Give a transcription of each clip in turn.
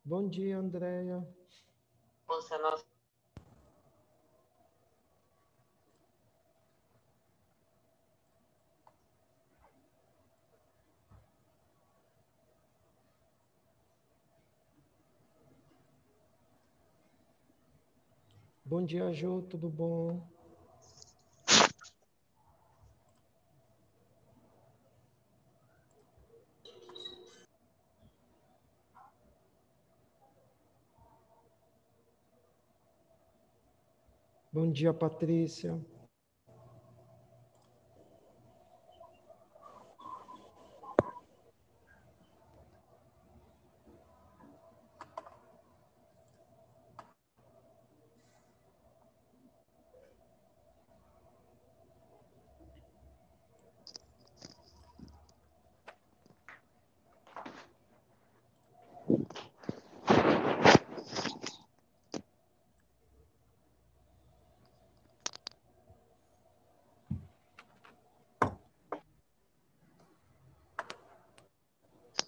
Bom dia, Andréia. Nossa, nossa. Bom dia, Jô, tudo bom? Bom dia, Patrícia.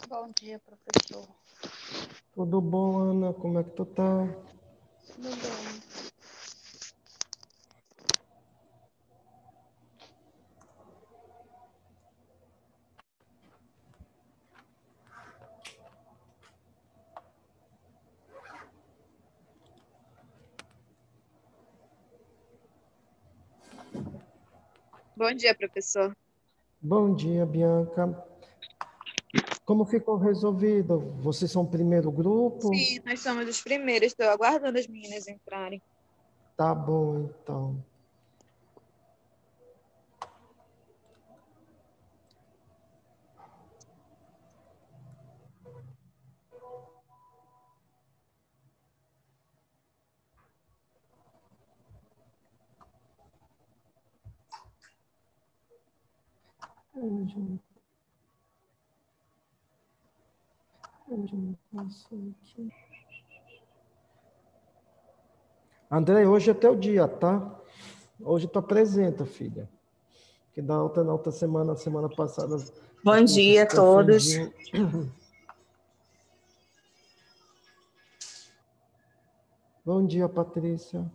Bom dia, professor. Tudo bom, Ana? Como é que tu tá? Tudo bem. Bom dia, professor. Bom dia, Bianca. Como ficou resolvido? Vocês são o primeiro grupo? Sim, nós somos os primeiros. Estou aguardando as meninas entrarem. Tá bom, então. André, hoje é teu dia, tá? Hoje tu apresenta, filha. Que na outra semana passada, Bom acho que você dia se a todos. confundiu. Bom dia, Patrícia.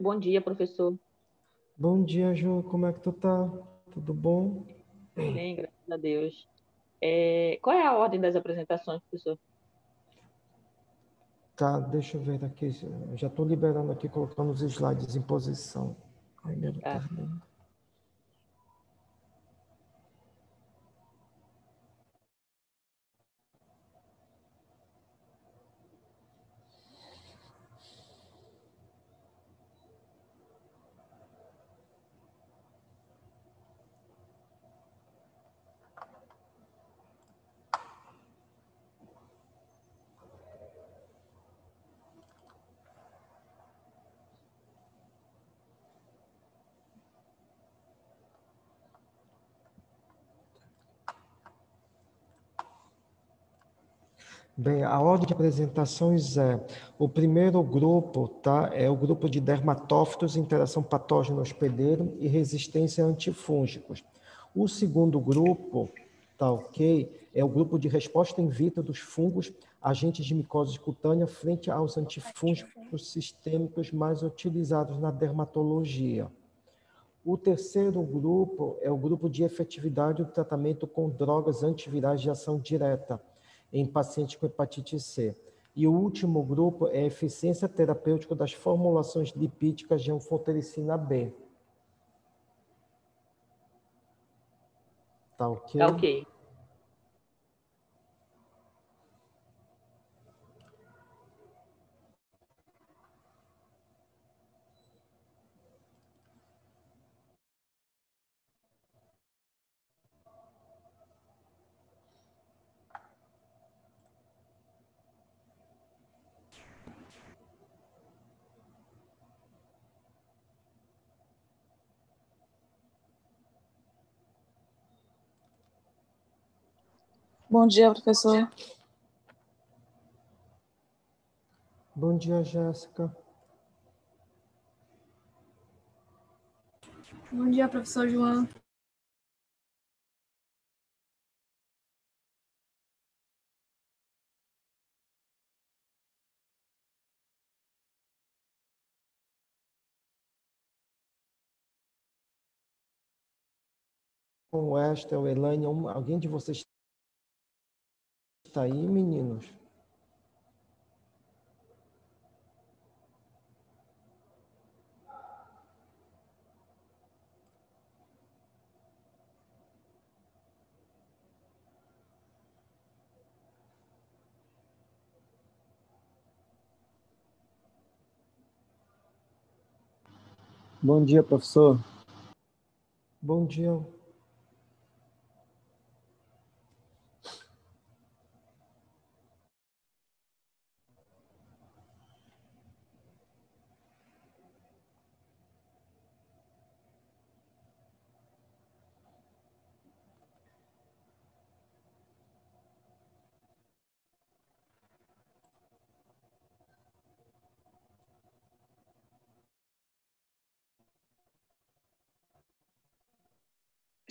Bom dia, professor. Bom dia, Ju. Como é que tu tá? Tudo bom? Bem, graças a Deus. Qual é a ordem das apresentações, professor? Tá, deixa eu ver aqui. Eu já estou liberando aqui, colocando os slides em posição. Ai, meu Deus, Tá. Bem, a ordem de apresentações é: o primeiro grupo, tá? É o grupo de dermatófitos, interação patógeno hospedeiro e resistência a antifúngicos. O segundo grupo, tá ok? É o grupo de resposta in vitro dos fungos, agentes de micose cutânea frente aos antifúngicos sistêmicos mais utilizados na dermatologia. O terceiro grupo é o grupo de efetividade do tratamento com drogas antivirais de ação direta em pacientes com hepatite C. E o último grupo é a eficiência terapêutica das formulações lipídicas de anfotericina B. Tá ok? Tá ok. Bom dia, professor. Bom dia, Jéssica. Bom dia, professor João. O Esther, o Elaine, alguém de vocês está aí, meninos? Bom dia, professor. Bom dia.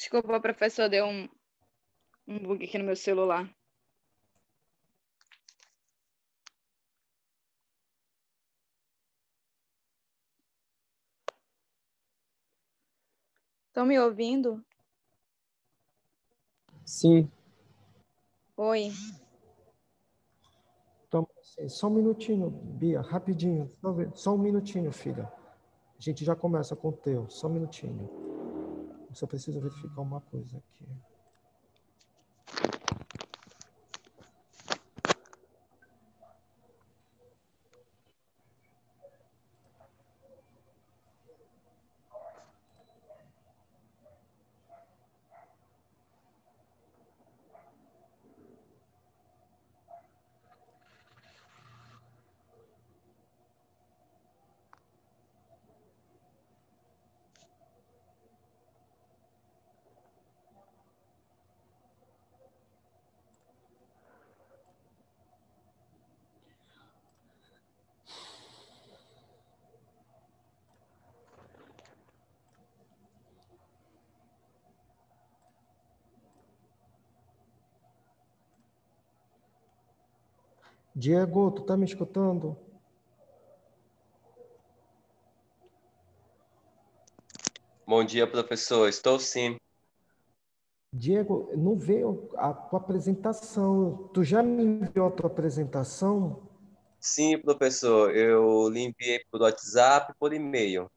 Desculpa, professor, deu um bug aqui no meu celular. Estão me ouvindo? Sim. Oi. Então, só um minutinho, Bia, rapidinho. Só um minutinho, filha. A gente já começa com o teu. Só um minutinho. Eu só preciso verificar uma coisa aqui. Diego, tu tá me escutando? Bom dia, professor. Estou sim. Diego, não veio a tua apresentação. Tu já me enviou a tua apresentação? Sim, professor. Eu lhe enviei por WhatsApp e por e-mail.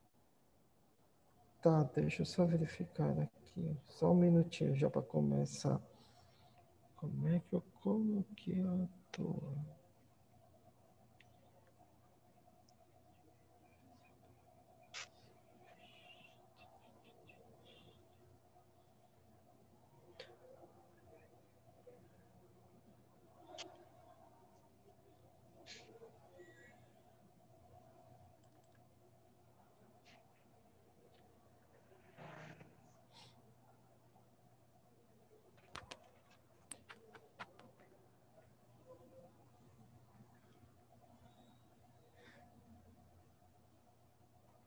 Tá, deixa eu só verificar aqui. Só um minutinho já para começar. Como é que eu coloquei a tua?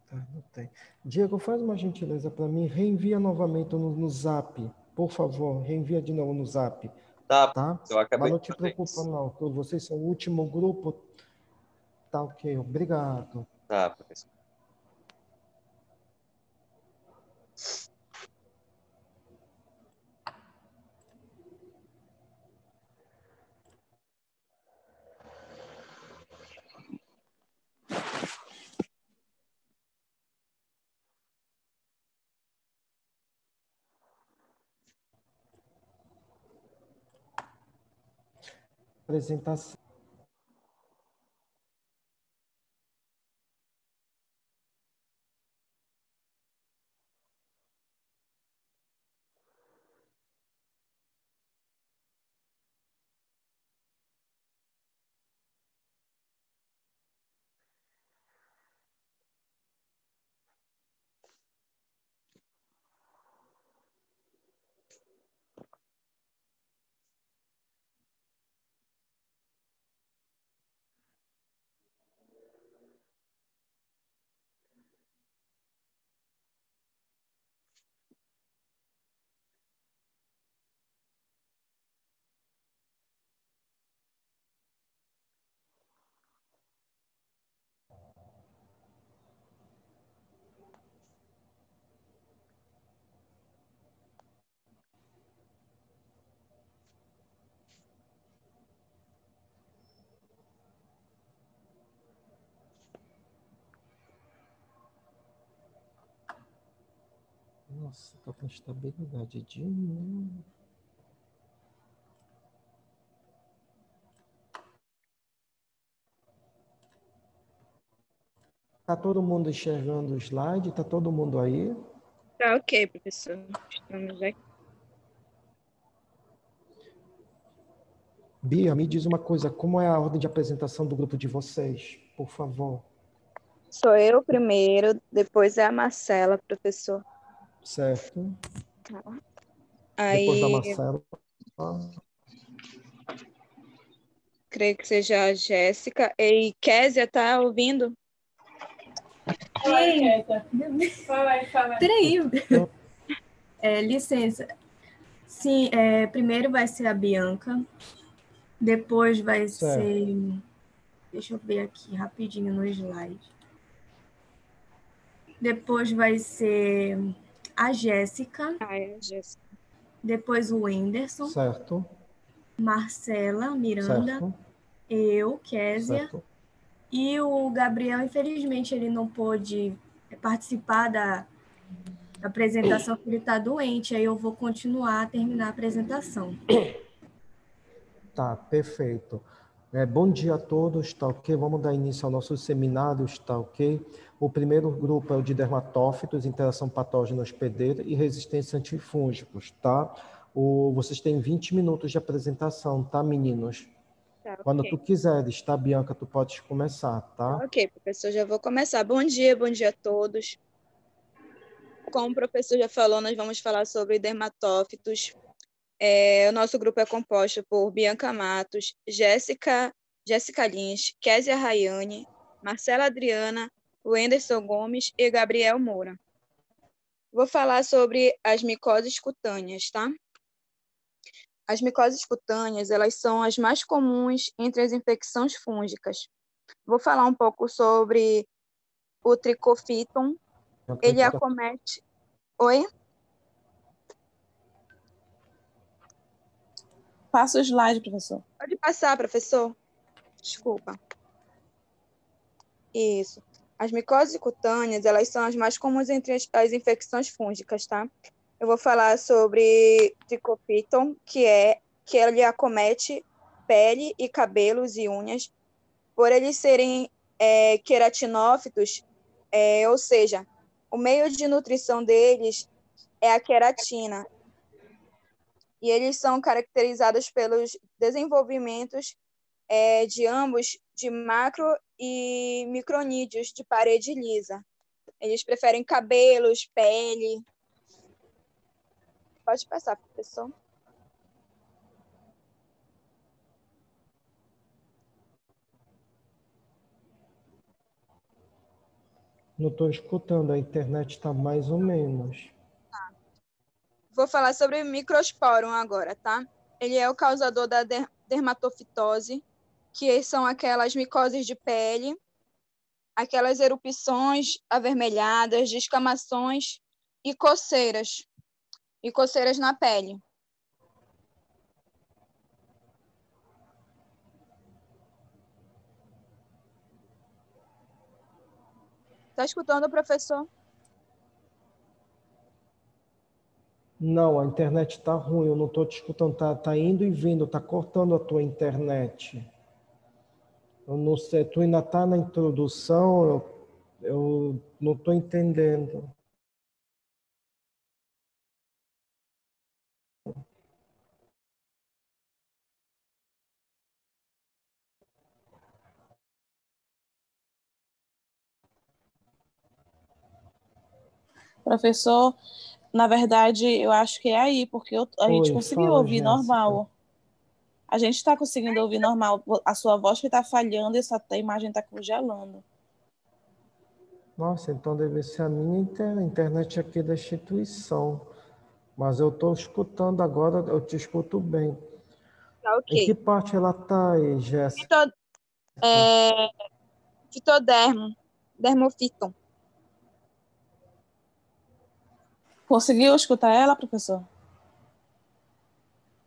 Tá, não tem. Diego, faz uma gentileza para mim, reenvia novamente no Zap, por favor, reenvia de novo no Zap, Tá, tá? eu acabei Mas não de te fazer preocupa isso. não, que vocês são o último grupo, tá ok, obrigado. Tá, professor. Apresentação. Nossa, tá com instabilidade de novo. Tá todo mundo enxergando o slide? Tá todo mundo aí? Tá ok, professor. Estamos aqui. Bia, me diz uma coisa, como é a ordem de apresentação do grupo de vocês, por favor? Sou eu primeiro, depois é a Marcela, professor. Certo? Depois da Aí, Marcela. creio que seja a Jéssica. E Késia, tá ouvindo? Sim. Peraí. Licença. Sim, primeiro vai ser a Bianca, depois vai Certo. ser... Deixa eu ver aqui rapidinho no slide. Depois vai ser a Jéssica, Ah, é a Jéssica. depois o Whindersson, Certo. Marcela, Miranda, Certo. eu, Késia, Certo. e o Gabriel, infelizmente, ele não pôde participar da apresentação, porque ele está doente, aí eu vou continuar a terminar a apresentação. Tá, perfeito. Bom dia a todos, tá ok? Vamos dar início ao nosso seminário, tá ok? O primeiro grupo é o de dermatófitos, interação patógena hospedeira e resistência a antifúngicos, tá? Vocês têm 20 minutos de apresentação, tá, meninos? Tá Quando ok. tu quiseres, tá, Bianca? Tu podes começar, tá? Tá ok, professor, já vou começar. Bom dia a todos. Como o professor já falou, nós vamos falar sobre dermatófitos. O nosso grupo é composto por Bianca Matos, Jéssica Lins, Késia Rayane, Marcela Adriana, Wenderson Gomes e Gabriel Moura. Vou falar sobre as micoses cutâneas, tá? As micoses cutâneas, elas são as mais comuns entre as infecções fúngicas. Vou falar um pouco sobre o tricofiton. Ele acomete... Oi? Passa o slide, professor. Pode passar, professor. Desculpa. Isso. As micoses cutâneas, elas são as mais comuns entre as infecções fúngicas, tá? Eu vou falar sobre tricofiton, que ele acomete pele e cabelos e unhas, por eles serem queratinófitos, ou seja, o meio de nutrição deles é a queratina. E eles são caracterizados pelos desenvolvimentos de ambos de macro e micronídeos de parede lisa. Eles preferem cabelos, pele. Pode passar, professor. Não estou escutando, a internet está mais ou menos. Vou falar sobre o microsporum agora, tá? Ele é o causador da dermatofitose, que são aquelas micoses de pele, aquelas erupções avermelhadas, descamações e coceiras na pele. Tá escutando, professor? Não, a internet está ruim, eu não estou te escutando, tá indo e vindo, está cortando a tua internet. Eu não sei, tu ainda está na introdução, eu não estou entendendo. Professor, na verdade, eu acho que é aí, porque a gente conseguiu Fala, ouvir Jéssica. normal. A gente está conseguindo ouvir normal. A sua voz que está falhando e a imagem está congelando. Nossa, então deve ser a minha internet aqui da instituição. Mas eu estou escutando agora, eu te escuto bem. Tá ok. Em que parte ela está aí, Jéssica? Fitodermo, dermofiton. Conseguiu escutar ela, professor?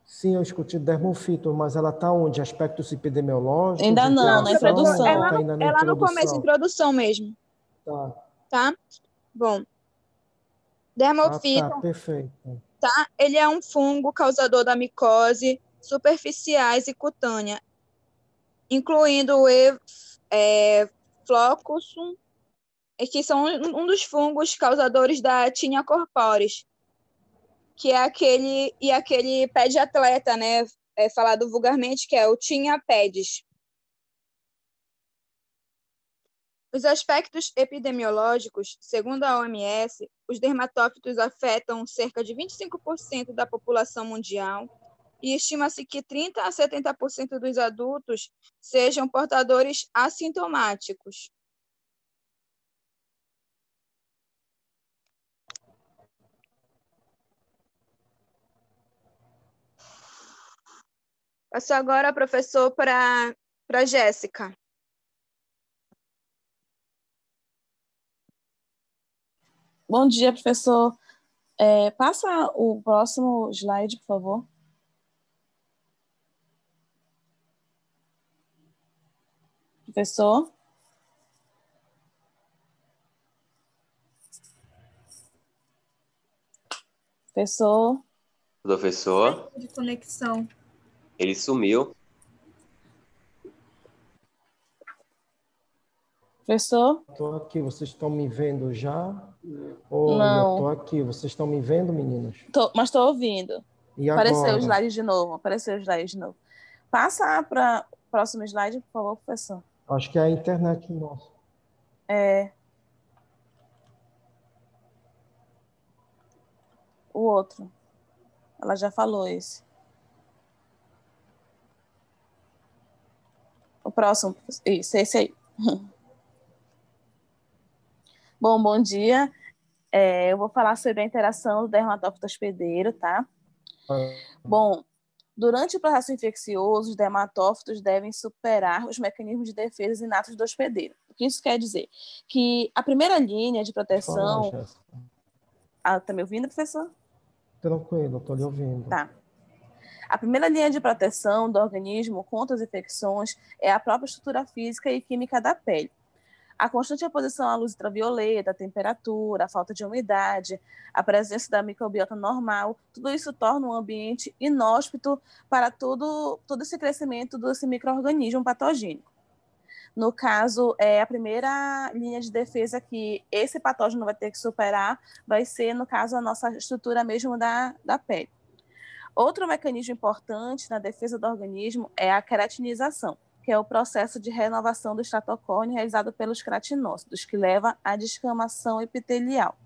Sim, eu escutei dermofito, mas ela está onde? Aspectos epidemiológicos? Ainda não, na introdução. Ela tá ainda na ela no começo, introdução mesmo. Tá. Tá? Bom, Ah, tá, Dermofita, perfeito. tá? Ele é um fungo causador da micose superficiais e cutânea, incluindo o Flocussum, que são um dos fungos causadores da tinea corporis, que é aquele pé de atleta, né? É falado vulgarmente que é o tinea pedis. Os aspectos epidemiológicos, segundo a OMS, os dermatófitos afetam cerca de 25% da população mundial e estima-se que 30 a 70% dos adultos sejam portadores assintomáticos. Passo agora, professor, para Jéssica. Bom dia, professor. Passa o próximo slide, por favor. Professor? Professor? Professor, De conexão. ele sumiu. Professor? Estou aqui, vocês estão me vendo já? Oi, eu Não. estou aqui, vocês estão me vendo, meninos? Mas estou ouvindo. E Apareceu o agora? slide de novo. Apareceu o slide de novo. Passa para o próximo slide, por favor, professor. Acho que é a internet nossa. O outro. Ela já falou esse. O próximo. Isso, esse aí. Bom dia. Eu vou falar sobre a interação do dermatófito hospedeiro, tá? Bom, durante o processo infeccioso, os dermatófitos devem superar os mecanismos de defesa inatos do hospedeiro. O que isso quer dizer? Que a primeira linha de Fala, proteção... Jéssica. Tá me ouvindo, professor? Tranquilo, estou lhe ouvindo. Tá. A primeira linha de proteção do organismo contra as infecções é a própria estrutura física e química da pele. A constante exposição à luz ultravioleta, a temperatura, a falta de umidade, a presença da microbiota normal, tudo isso torna um ambiente inóspito para todo esse crescimento desse micro-organismo patogênico. No caso, a primeira linha de defesa que esse patógeno vai ter que superar vai ser, no caso, a nossa estrutura mesmo da pele. Outro mecanismo importante na defesa do organismo é a queratinização, que é o processo de renovação do estatocórneo realizado pelos queratinócitos, que leva à descamação epitelial.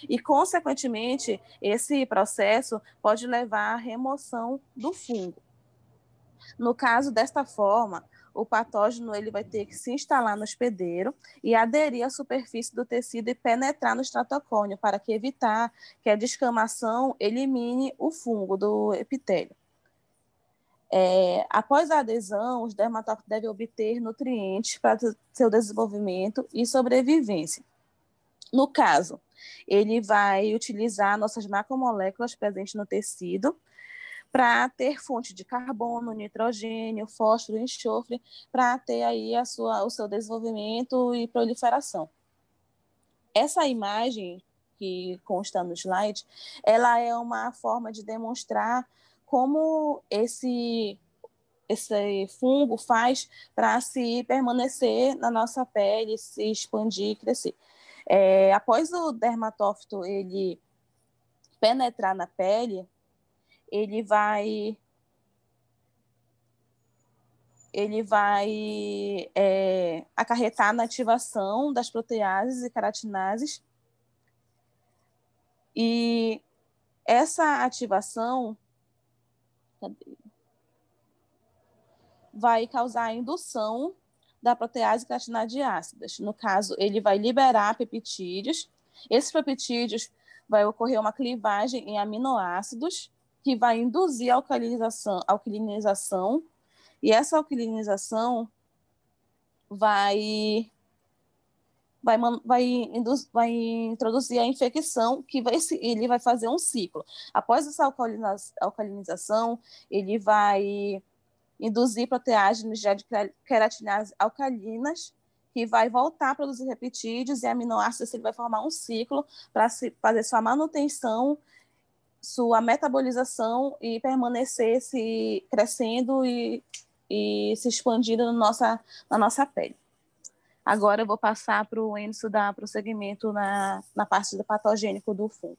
E, consequentemente, esse processo pode levar à remoção do fungo. No caso, desta forma, o patógeno ele vai ter que se instalar no hospedeiro e aderir à superfície do tecido e penetrar no estatocórneo para evitar que a descamação elimine o fungo do epitélio. Após a adesão, os dermatófitos devem obter nutrientes para seu desenvolvimento e sobrevivência. No caso, ele vai utilizar nossas macromoléculas presentes no tecido para ter fonte de carbono, nitrogênio, fósforo, enxofre, para ter aí o seu desenvolvimento e proliferação. Essa imagem que consta no slide, ela é uma forma de demonstrar como esse fungo faz para se permanecer na nossa pele, se expandir e crescer. Após o dermatófito ele penetrar na pele, ele vai acarretar na ativação das proteases e keratinases, e essa ativação vai causar a indução da protease queratinase ácidas. No caso, ele vai liberar peptídeos. Esses peptídeos vai ocorrer uma clivagem em aminoácidos que vai induzir a alquilinização, e essa alquilinização vai introduzir a infecção, ele vai fazer um ciclo. Após essa alcalinização, ele vai induzir proteágenes de queratinase alcalinas, que vai voltar a produzir reptídeos, e aminoácidos ele vai formar um ciclo para fazer sua manutenção, sua metabolização e permanecer se crescendo e se expandindo na nossa pele. Agora eu vou passar para o Enzo dar prosseguimento na parte do patogênico do fungo.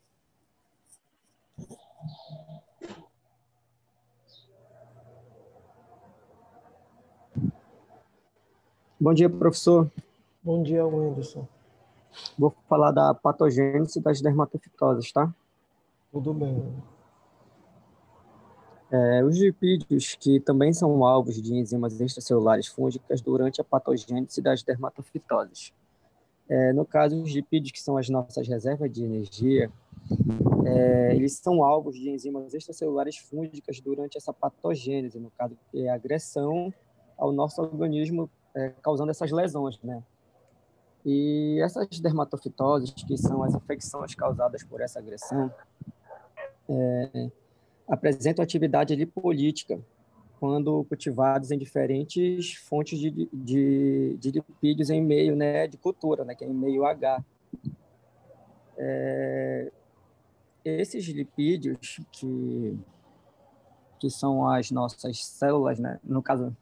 Bom dia, professor. Bom dia, Wenderson. Vou falar da patogênese das dermatofitoses, tá? Tudo bem. Os lipídios, que também são alvos de enzimas extracelulares fúngicas durante a patogênese das dermatofitoses. No caso, os lipídios, que são as nossas reservas de energia, eles são alvos de enzimas extracelulares fúngicas durante essa patogênese, no caso, que é a agressão ao nosso organismo, causando essas lesões, né? E essas dermatofitoses, que são as infecções causadas por essa agressão, apresentam atividade lipolítica quando cultivados em diferentes fontes de lipídios em meio, né, de cultura, né, que é em meio H. Esses lipídios, que são as nossas células, né, no caso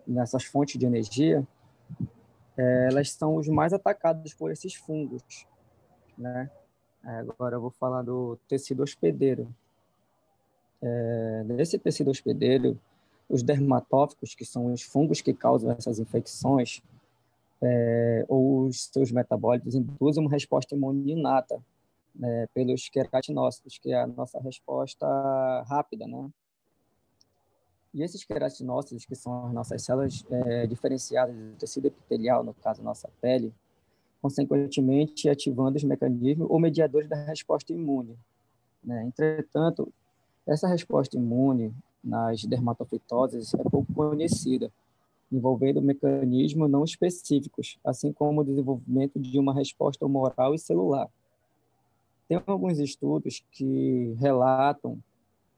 nessas fontes de energia, elas são os mais atacados por esses fungos, né? Agora eu vou falar do tecido hospedeiro. Nesse tecido hospedeiro, os dermatóficos, que são os fungos que causam essas infecções, ou os seus metabólitos, induzem uma resposta imune inata, né, pelos queratinócitos, que é a nossa resposta rápida, né? E esses queratinócitos, que são as nossas células diferenciadas do tecido epitelial, no caso, nossa pele, consequentemente ativando os mecanismos ou mediadores da resposta imune, né? Entretanto, essa resposta imune nas dermatofitoses é pouco conhecida, envolvendo mecanismos não específicos, assim como o desenvolvimento de uma resposta humoral e celular. Tem alguns estudos que relatam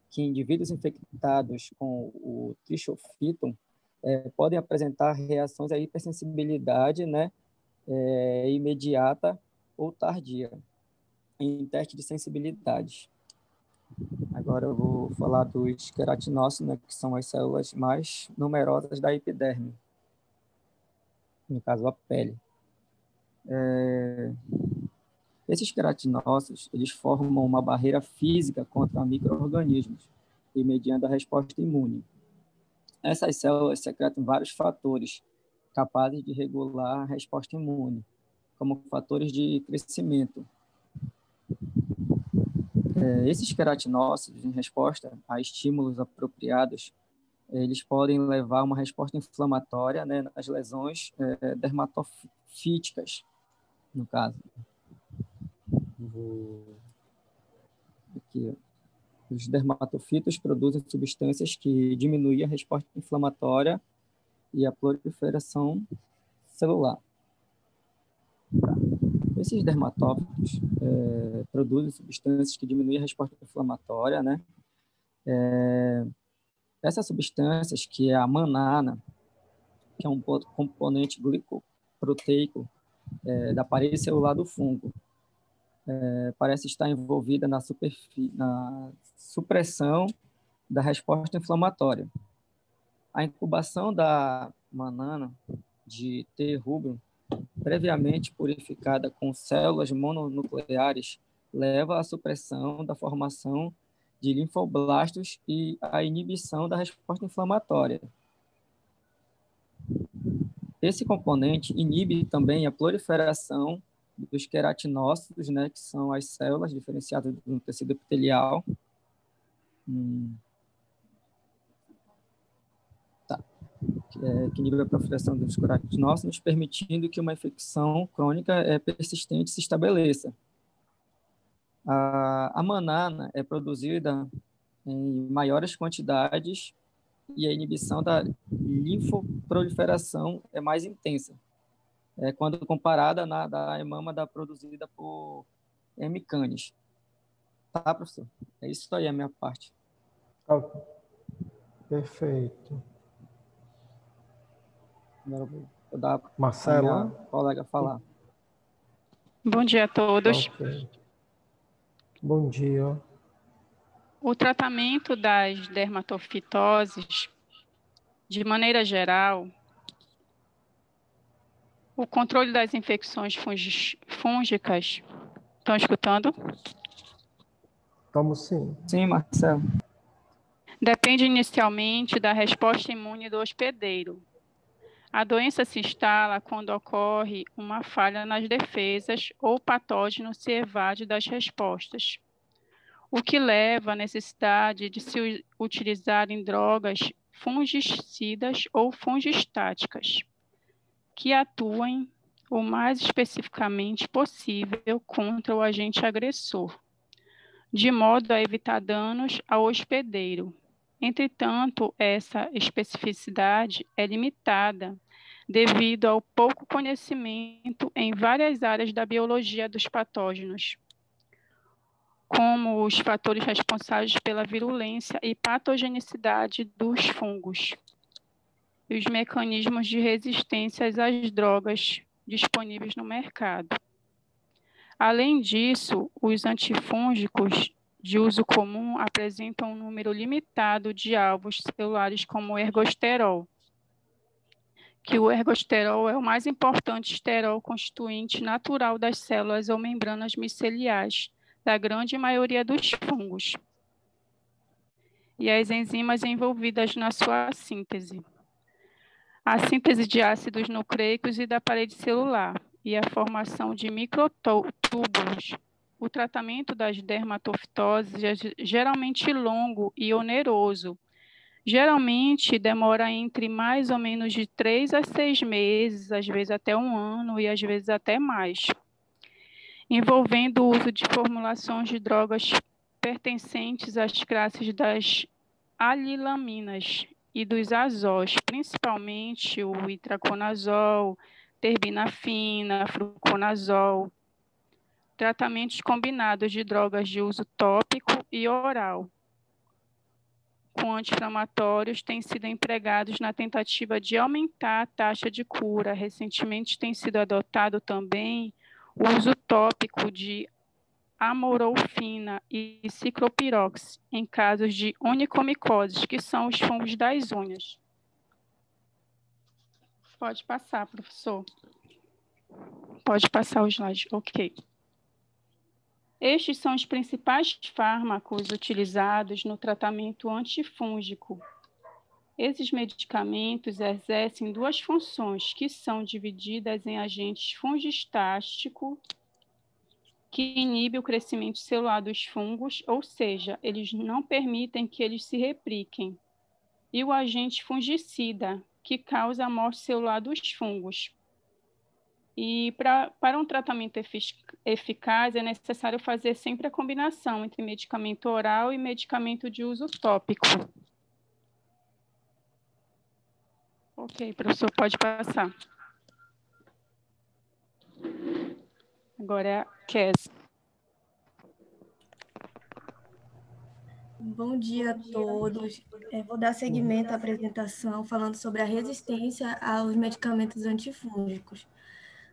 que indivíduos infectados com o trichofilton podem apresentar reações à hipersensibilidade, né, imediata ou tardia, em teste de sensibilidade. Agora eu vou falar dos queratinócitos, né, que são as células mais numerosas da epiderme, no caso a pele. Esses queratinócitos, eles formam uma barreira física contra micro-organismos e mediando a resposta imune. Essas células secretam vários fatores capazes de regular a resposta imune, como fatores de crescimento. Esses queratinócitos, em resposta a estímulos apropriados, eles podem levar a uma resposta inflamatória, né, nas lesões dermatofíticas, no caso. Aqui, os dermatofitos produzem substâncias que diminuem a resposta inflamatória e a proliferação celular. Esses dermatófitos produzem substâncias que diminuem a resposta inflamatória, né? Essas substâncias, que é a manana, que é um componente glicoproteico da parede celular do fungo, parece estar envolvida na supressão da resposta inflamatória. A incubação da manana de T. rubrum, previamente purificada com células mononucleares, leva à supressão da formação de linfoblastos e à inibição da resposta inflamatória. Esse componente inibe também a proliferação dos queratinócitos, né, que são as células diferenciadas do tecido epitelial. Que inibe a proliferação dos queratinócitos, permitindo que uma infecção crônica persistente se estabeleça. A manana é produzida em maiores quantidades e a inibição da linfoproliferação é mais intensa, quando comparada da hemama produzida por M. canis. Tá, professor? É isso aí a minha parte. Ah, perfeito. Vou dar para Marcela. minha colega falar. Bom dia a todos. Ok. Bom dia. O tratamento das dermatofitoses, de maneira geral, o controle das infecções fúngicas, estão escutando? Estamos sim. Sim, Marcelo. Depende inicialmente da resposta imune do hospedeiro. A doença se instala quando ocorre uma falha nas defesas ou o patógeno se evade das respostas, o que leva à necessidade de se utilizarem drogas fungicidas ou fungistáticas, que atuem o mais especificamente possível contra o agente agressor, de modo a evitar danos ao hospedeiro. Entretanto, essa especificidade é limitada devido ao pouco conhecimento em várias áreas da biologia dos patógenos, como os fatores responsáveis pela virulência e patogenicidade dos fungos, e os mecanismos de resistência às drogas disponíveis no mercado. Além disso, os antifúngicos de uso comum apresentam um número limitado de alvos celulares como o ergosterol, que o ergosterol é o mais importante esterol constituinte natural das células ou membranas miceliais da grande maioria dos fungos, e as enzimas envolvidas na sua síntese. A síntese de ácidos nucleicos e da parede celular, e a formação de microtúbulos. O tratamento das dermatofitoses é geralmente longo e oneroso. Geralmente demora entre mais ou menos de 3 a 6 meses, às vezes até 1 ano e às vezes até mais, envolvendo o uso de formulações de drogas pertencentes às classes das alilaminas e dos azóis, principalmente o itraconazol, terbinafina, fluconazol, tratamentos combinados de drogas de uso tópico e oral, com anti-inflamatórios, têm sido empregados na tentativa de aumentar a taxa de cura. Recentemente tem sido adotado também o uso tópico de amorolfina e ciclopirox em casos de onicomicoses, que são os fungos das unhas. Pode passar, professor. Pode passar o slide, ok. Estes são os principais fármacos utilizados no tratamento antifúngico. Esses medicamentos exercem duas funções, que são divididas em agentes fungistático, que inibe o crescimento celular dos fungos, ou seja, eles não permitem que eles se repliquem, e o agente fungicida, que causa a morte celular dos fungos. E para um tratamento eficaz, é necessário fazer sempre a combinação entre medicamento oral e medicamento de uso tópico. Ok, professor, pode passar. Agora é a Kes. Bom dia a todos. Vou dar seguimento à apresentação falando sobre a resistência aos medicamentos antifúngicos.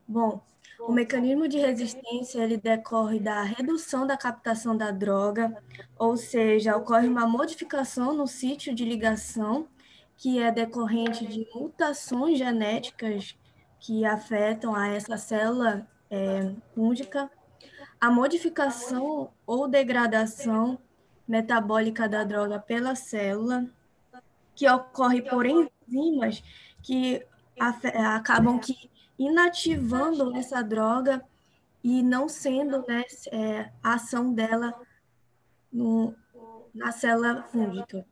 Bom, o mecanismo de resistência ele decorre da redução da captação da droga, ou seja, ocorre uma modificação no sítio de ligação, que é decorrente de mutações genéticas que afetam a essa célula fúngica, a modificação ou degradação metabólica da droga pela célula, que ocorre por enzimas que acabam inativando essa droga e não sendo, né, a ação dela na célula fúngica.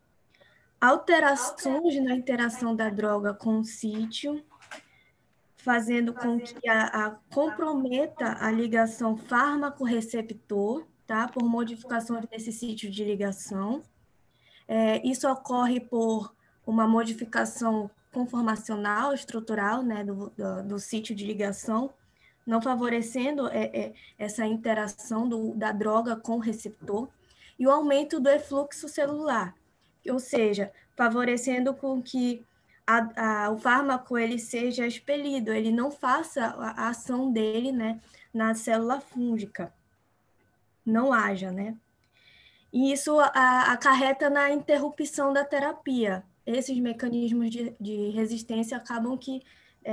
Alterações na interação da droga com o sítio, fazendo com que comprometa a ligação fármaco-receptor, tá? Por modificações nesse sítio de ligação. Isso ocorre por uma modificação conformacional, estrutural, né, do sítio de ligação, não favorecendo essa interação da droga com o receptor, e o aumento do efluxo celular, ou seja, favorecendo com que o fármaco ele seja expelido, ele não faça a ação dele, né, na célula fúngica, não haja, né? E isso acarreta na interrupção da terapia. Esses mecanismos de resistência acabam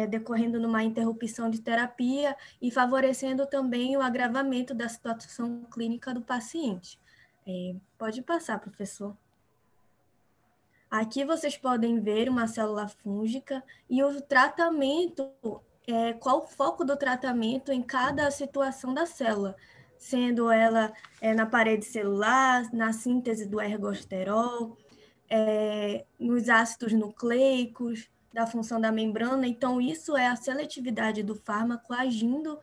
decorrendo numa interrupção de terapia e favorecendo também o agravamento da situação clínica do paciente. Pode passar, professor. Aqui vocês podem ver uma célula fúngica e o tratamento, qual o foco do tratamento em cada situação da célula, sendo ela na parede celular, na síntese do ergosterol, nos ácidos nucleicos, da função da membrana. Então, isso é a seletividade do fármaco agindo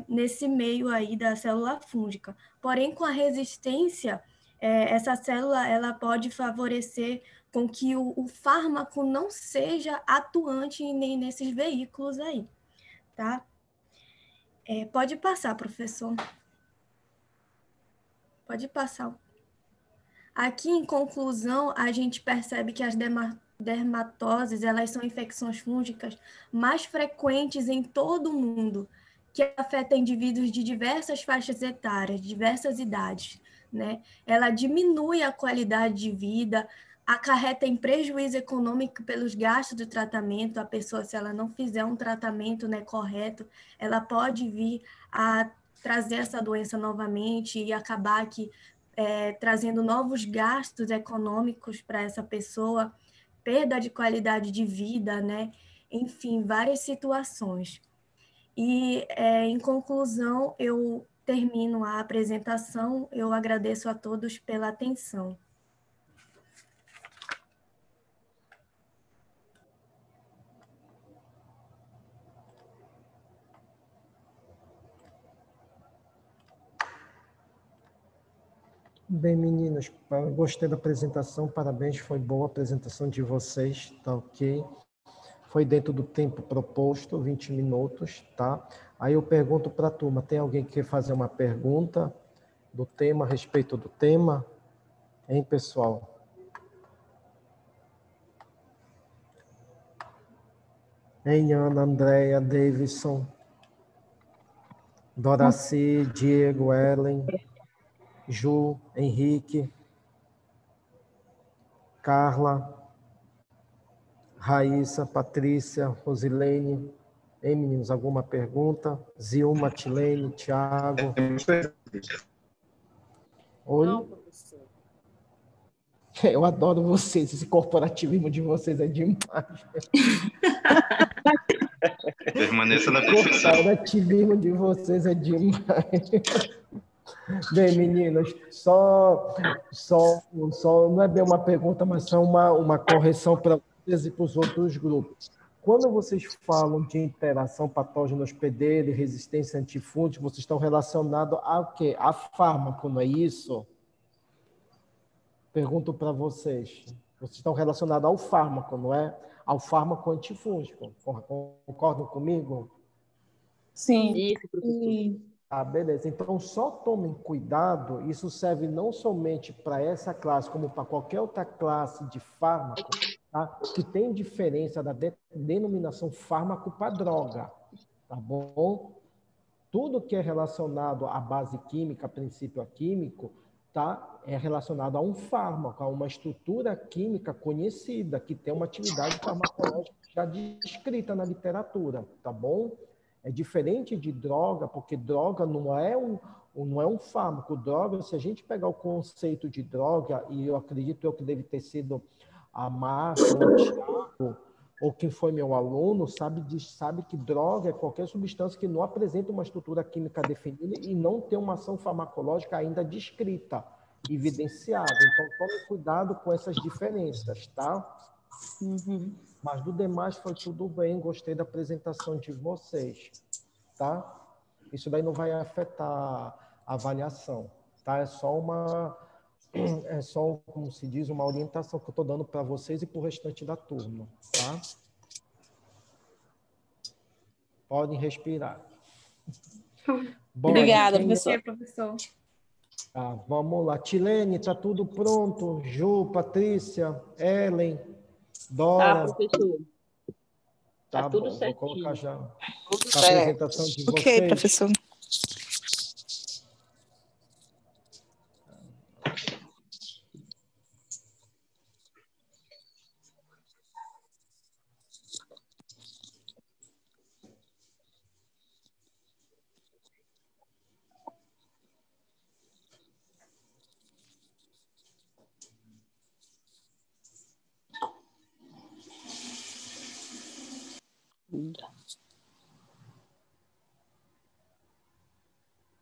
nesse meio aí da célula fúngica. Porém, com a resistência, essa célula ela pode favorecer com que o fármaco não seja atuante nem nesses veículos aí, tá? Pode passar, professor. Pode passar. Aqui, em conclusão, a gente percebe que as dermatoses, elas são infecções fúngicas mais frequentes em todo o mundo, que afetam indivíduos de diversas faixas etárias, diversas idades, né? Ela diminui a qualidade de vida, acarreta em prejuízo econômico pelos gastos do tratamento. A pessoa, se ela não fizer um tratamento, né, correto, ela pode vir a trazer essa doença novamente e acabar trazendo novos gastos econômicos para essa pessoa, perda de qualidade de vida, né? Enfim, várias situações. E, em conclusão, eu termino a apresentação. Eu agradeço a todos pela atenção. Bem, meninas, gostei da apresentação, parabéns, foi boa a apresentação de vocês, tá ok? Foi dentro do tempo proposto, 20 minutos, tá? Aí eu pergunto para a turma, tem alguém que quer fazer uma pergunta do tema, a respeito do tema? Hein, pessoal? Hein, Ana, Andréia, Davidson, Doraci, Diego, Ellen, Ju, Henrique, Carla, Raíssa, Patrícia, Rosilene. Hein, meninos, alguma pergunta? Zilma, Tilene, Tiago. Oi? Não, professor. Eu adoro vocês, esse corporativismo de vocês é demais. Permaneça na profissão. O corporativismo de vocês é demais. Bem, meninas, só não é bem uma pergunta, mas só uma correção para vocês e para os outros grupos. Quando vocês falam de interação patógeno hospedeiro e resistência antifúngica, vocês estão relacionados a quê? A fármaco, não é isso? Pergunto para vocês. Vocês estão relacionados ao fármaco, não é? Ao fármaco antifúngico. Concordam comigo? Sim. Isso, professor. Ah, beleza. Então, só tomem cuidado. Isso serve não somente para essa classe, como para qualquer outra classe de fármaco, tá? Que tem diferença da denominação fármaco para droga, tá bom? Tudo que é relacionado à base química, princípio químico, tá? É relacionado a um fármaco, a uma estrutura química conhecida, que tem uma atividade farmacológica já descrita na literatura, tá bom? É diferente de droga, porque droga não é um fármaco. Droga, se a gente pegar o conceito de droga, e eu acredito que deve ter sido a Márcia, o Thiago, ou quem foi meu aluno, sabe que droga é qualquer substância que não apresenta uma estrutura química definida e não tem uma ação farmacológica ainda descrita, evidenciada. Então, tome cuidado com essas diferenças, tá? Uhum. Mas do demais foi tudo bem, gostei da apresentação de vocês, tá? Isso daí não vai afetar a avaliação, tá? É só, como se diz, uma orientação que eu estou dando para vocês e para o restante da turma, tá? Podem respirar. Bom, Obrigada, professor. Vamos lá. Tilene, está tudo pronto? Ju, Patrícia, Ellen, Tá, Dora, professor. Tá tá tudo bom, vou colocar certinho. já Tudo a certo. apresentação de Ok, vocês. professor.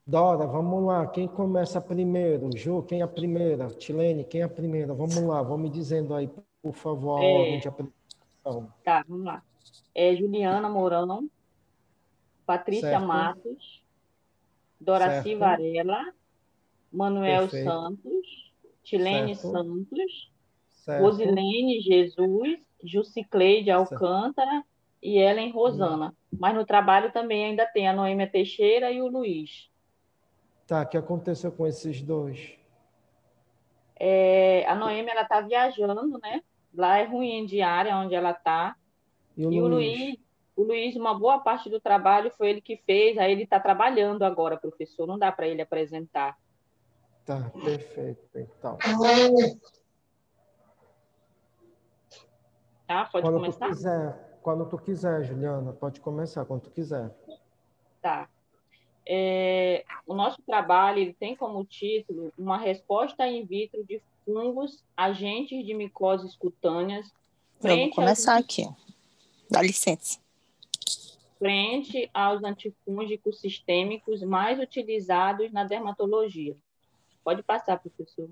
Dora, vamos lá. Quem começa primeiro? Ju, quem é a primeira? Tilene, quem é a primeira? Vamos lá, vão me dizendo aí, por favor, a ordem de apresentação. Tá, vamos lá. Juliana Mourão, Patrícia Certo? Matos, Doraci Certo? Varela, Manuel Perfeito. Santos, Tilene Certo? Santos, Certo? Rosilene Jesus, Jucicleide Alcântara e Ellen Rosana. Mas no trabalho também ainda tem a Noêmia Teixeira e o Luiz. Tá, o que aconteceu com esses dois? A Noêmia, ela está viajando, né? Lá é ruim de área onde ela está. E o E Luiz? o Luiz, uma boa parte do trabalho foi ele que fez, aí ele está trabalhando agora, professor, não dá para ele apresentar. Tá, perfeito. Então, Tá? Pode começar? Quando tu quiser, Juliana, pode começar quando tu quiser. Tá. O nosso trabalho ele tem como título uma resposta in vitro de fungos, agentes de micoses cutâneas, Eu vou começar aqui. Dá licença. frente aos antifúngicos sistêmicos mais utilizados na dermatologia. Pode passar, professor.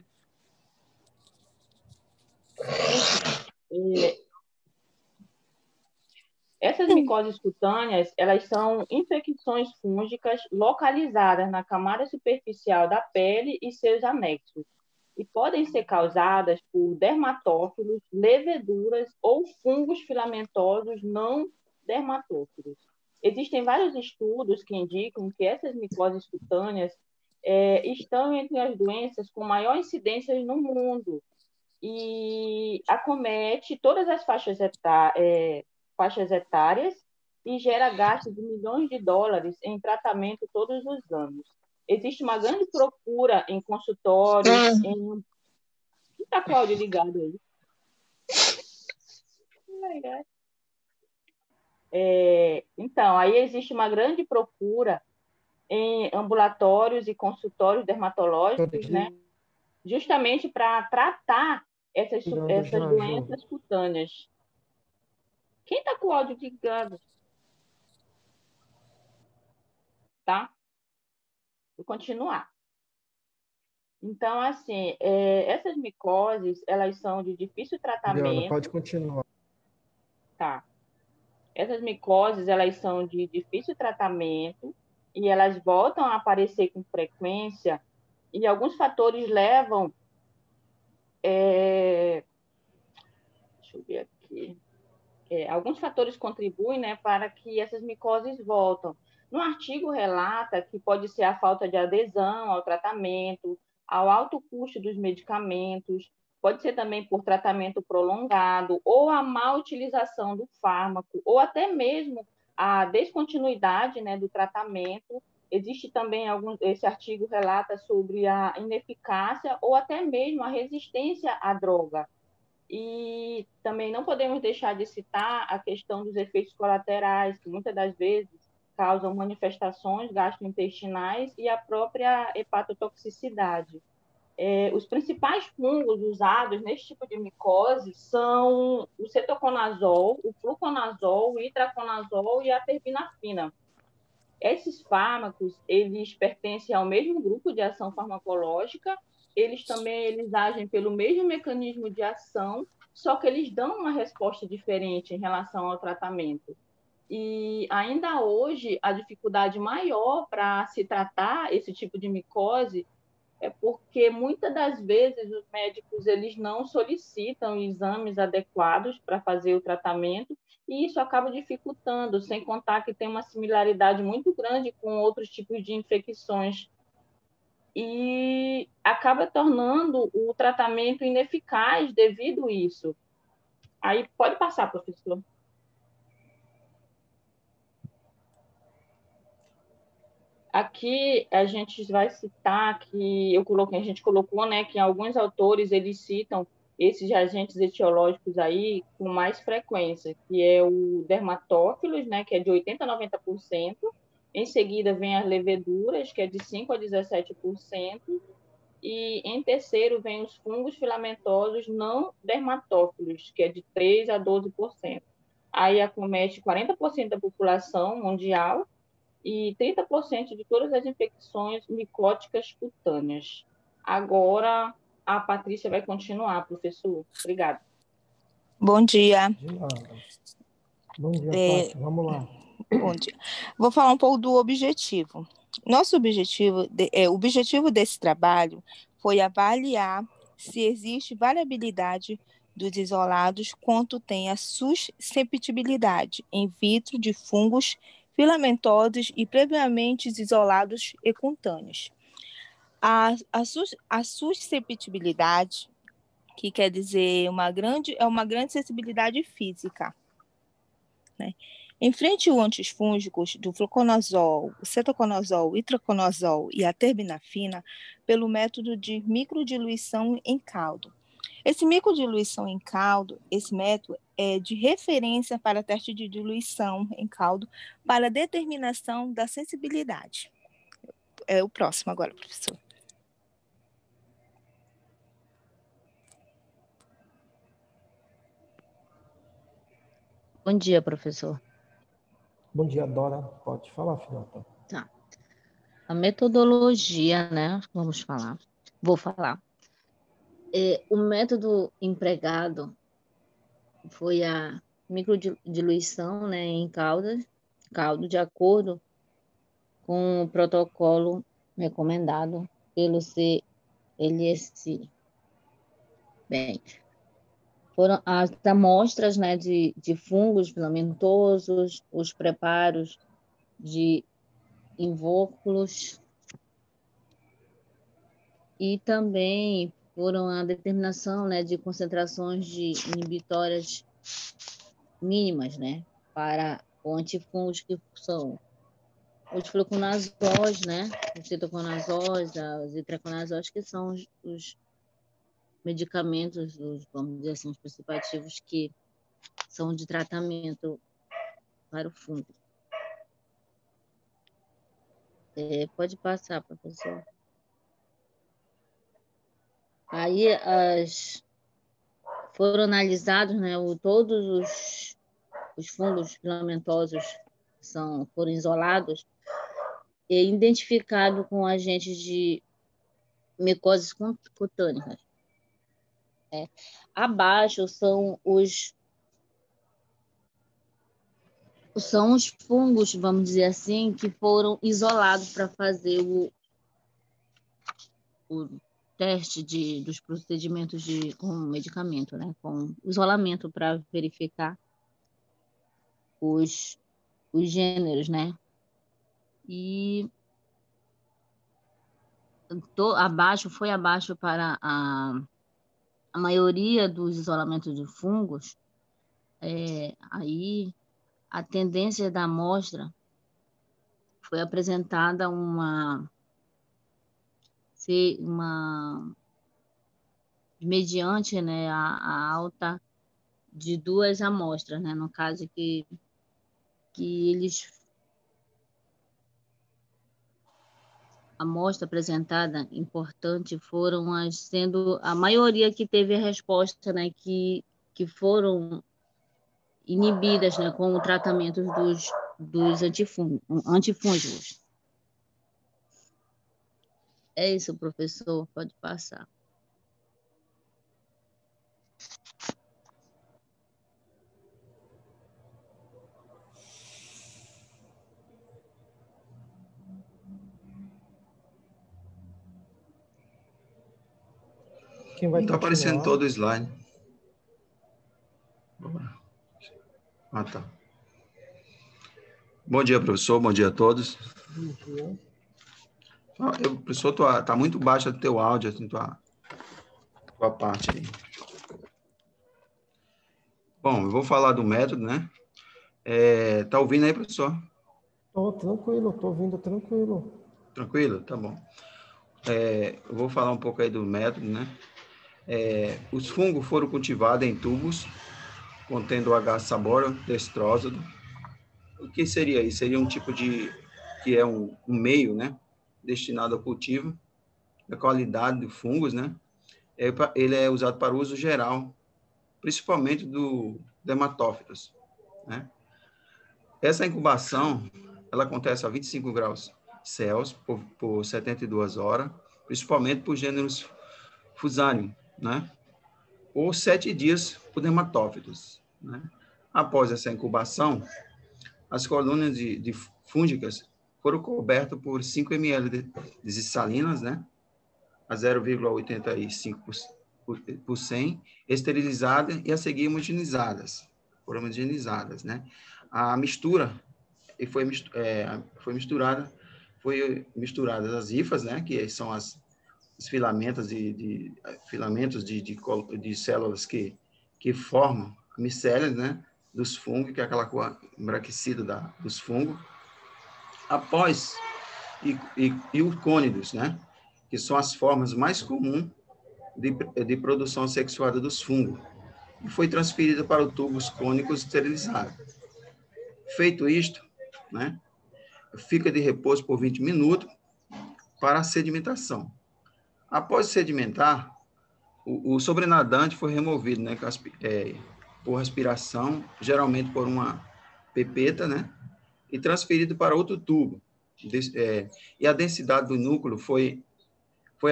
Essas micoses cutâneas, elas são infecções fúngicas localizadas na camada superficial da pele e seus anexos, e podem ser causadas por dermatófilos, leveduras ou fungos filamentosos não dermatófilos. Existem vários estudos que indicam que essas micoses cutâneas estão entre as doenças com maior incidência no mundo e acomete todas as faixas etárias e gera gasto de milhões de dólares em tratamento todos os anos. Existe uma grande procura em consultórios, Quem está com o áudio ligado aí? Então, aí existe uma grande procura em ambulatórios e consultórios dermatológicos, né? Justamente para tratar essas doenças cutâneas. Quem está com o áudio ligado? Tá? Vou continuar. Então, assim, essas micoses, elas são de difícil tratamento. Juliana, pode continuar. Tá. Essas micoses, elas são de difícil tratamento e elas voltam a aparecer com frequência e alguns fatores levam... deixa eu ver aqui. Alguns fatores contribuem, né, para que essas micoses voltam. No artigo relata que pode ser a falta de adesão ao tratamento, ao alto custo dos medicamentos, pode ser também por tratamento prolongado, ou a má utilização do fármaco, ou até mesmo a descontinuidade, né, do tratamento. Existe também esse artigo relata sobre a ineficácia ou até mesmo a resistência à droga. E também não podemos deixar de citar a questão dos efeitos colaterais, que muitas das vezes causam manifestações gastrointestinais e a própria hepatotoxicidade. Os principais fungos usados nesse tipo de micose são o cetoconazol, o fluconazol, o itraconazol e a terbinafina. Esses fármacos, eles pertencem ao mesmo grupo de ação farmacológica, eles agem pelo mesmo mecanismo de ação, só que eles dão uma resposta diferente em relação ao tratamento. E ainda hoje, a dificuldade maior para se tratar esse tipo de micose é porque muitas das vezes os médicos eles não solicitam exames adequados para fazer o tratamento e isso acaba dificultando, sem contar que tem uma similaridade muito grande com outros tipos de infecções e acaba tornando o tratamento ineficaz devido a isso. Aí pode passar, professor. Aqui a gente vai citar que a gente colocou, né, que alguns autores eles citam esses agentes etiológicos aí com mais frequência, que é o dermatófilos, né, que é de 80 a 90%. Em seguida vem as leveduras, que é de 5 a 17%. E em terceiro vem os fungos filamentosos não dermatófilos, que é de 3 a 12%. Aí acomete 40% da população mundial e 30% de todas as infecções micóticas cutâneas. Agora, a Patrícia vai continuar, professor. Obrigada. Bom dia. De nada. Bom dia, Paty. Vamos lá. Bom dia. Vou falar um pouco do objetivo. Nosso objetivo, o objetivo desse trabalho foi avaliar se existe variabilidade dos isolados quanto tem a susceptibilidade in vitro de fungos filamentosos e previamente isolados e cutâneos. A susceptibilidade, que quer dizer uma grande sensibilidade física, né? Em frente aos antifúngicos do fluconazol, o cetoconazol, o itraconazol e a terbinafina, pelo método de microdiluição em caldo. Esse microdiluição em caldo, esse método é de referência para teste de diluição em caldo para determinação da sensibilidade. É o próximo agora, professor. Bom dia, professor. Bom dia, Dora. Pode falar, filhota. Tá. A metodologia, né? Vou falar. O método empregado foi a microdiluição, né, em caldo, de acordo com o protocolo recomendado pelo CLSC. Bem, foram as amostras, né, de fungos filamentosos, os preparos de invóculos e também foram a determinação, né, de concentrações de inibitórias mínimas, né, para o antifungos, que são os fluconazóis, né, os cetoconazóis, os itraconazóis, que são os medicamentos, vamos dizer assim, os principais ativos que são de tratamento para o fungo. Pode passar, professor. Aí foram analisados, né, todos os fungos filamentosos foram isolados e identificados com agentes de micoses cutâneas. Abaixo são os fungos, vamos dizer assim, que foram isolados para fazer o teste dos procedimentos com medicamento, né, com isolamento para verificar os gêneros, né? E foi abaixo para a maioria dos isolamentos de fungos. Aí a tendência da amostra foi apresentada mediante, né, a alta de 2 amostras, né, no caso que a amostra apresentada importante foram sendo a maioria que teve a resposta, né, que foram inibidas, né, com o tratamento dos antifúngicos. É isso, professor, pode passar. Quem vai Está aparecendo continuar? todo o slide. Ah, tá. Bom dia, professor. Bom dia a todos. Bom dia. Professor, tá muito baixo o teu áudio, assim, tua parte aí. Bom, eu vou falar do método, né? Tá ouvindo aí, professor? Estou tranquilo, estou ouvindo tranquilo. Tranquilo? Tá bom. Eu vou falar um pouco aí do método, né? Os fungos foram cultivados em tubos contendo H. sabora destrósado. O que seria isso? Seria um tipo que é um meio, né? Destinado ao cultivo da qualidade de fungos, né? Ele é usado para uso geral, principalmente do dermatófitos, né? Essa incubação, ela acontece a 25 graus Celsius por 72 horas, principalmente por gêneros Fusarium, né? Ou 7 dias por dermatófitos, né? Após essa incubação, as colônias de fúngicas foram cobertas por 5 ml de salinas, né? A 0,85 por 100, esterilizadas e a seguir homogenizadas. Foram homogenizadas, né? A mistura foi misturada as hifas, né? Que são os filamentos de células que formam a micélia, né? Dos fungos, que é aquela cor embranquecida dos fungos. Após, e os cônidos, né? Que são as formas mais comuns de produção sexuada dos fungos, e foi transferida para os tubos cônicos esterilizados. Feito isto, né? Fica de repouso por 20 minutos para a sedimentação. Após sedimentar, o sobrenadante foi removido, né? Por respiração, geralmente por uma pipeta, né? E transferido para outro tubo. E a densidade do núcleo foi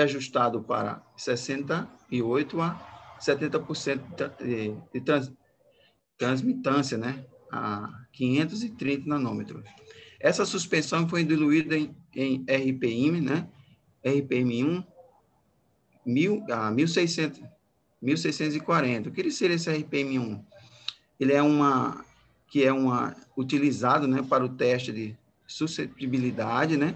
ajustado para 68 a 70% de transmitância, né? A 530 nanômetros. Essa suspensão foi diluída em RPM, né? RPM1, 1640. O que seria esse RPM1? Ele é utilizado, né, para o teste de suscetibilidade, né,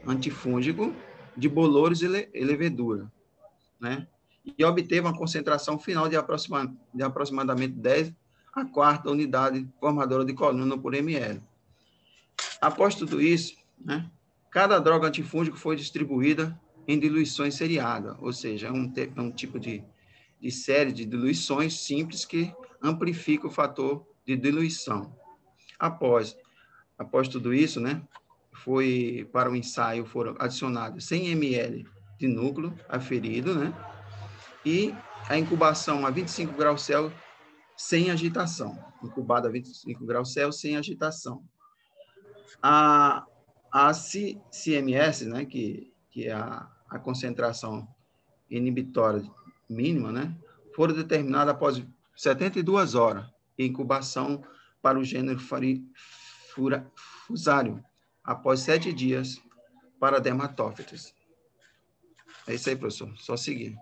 antifúngico de bolores e levedura, né? E obteve uma concentração final de aproximadamente 10 a quarta unidade formadora de coluna por ml. Após tudo isso, né, cada droga antifúngico foi distribuída em diluições seriadas, ou seja, é um tipo de série de diluições simples que amplifica o fator de diluição. Após tudo isso, né, para o ensaio foram adicionados 100 ml de núcleo aferido, né, e a incubação a 25 graus Celsius sem agitação. Incubado a 25 graus Celsius sem agitação. A CMS, né, que é a concentração inibitória mínima, né, foram determinadas após 72 horas e incubação para o gênero Fusarium, após 7 dias para dermatófitos. É isso aí, professor. Só seguir.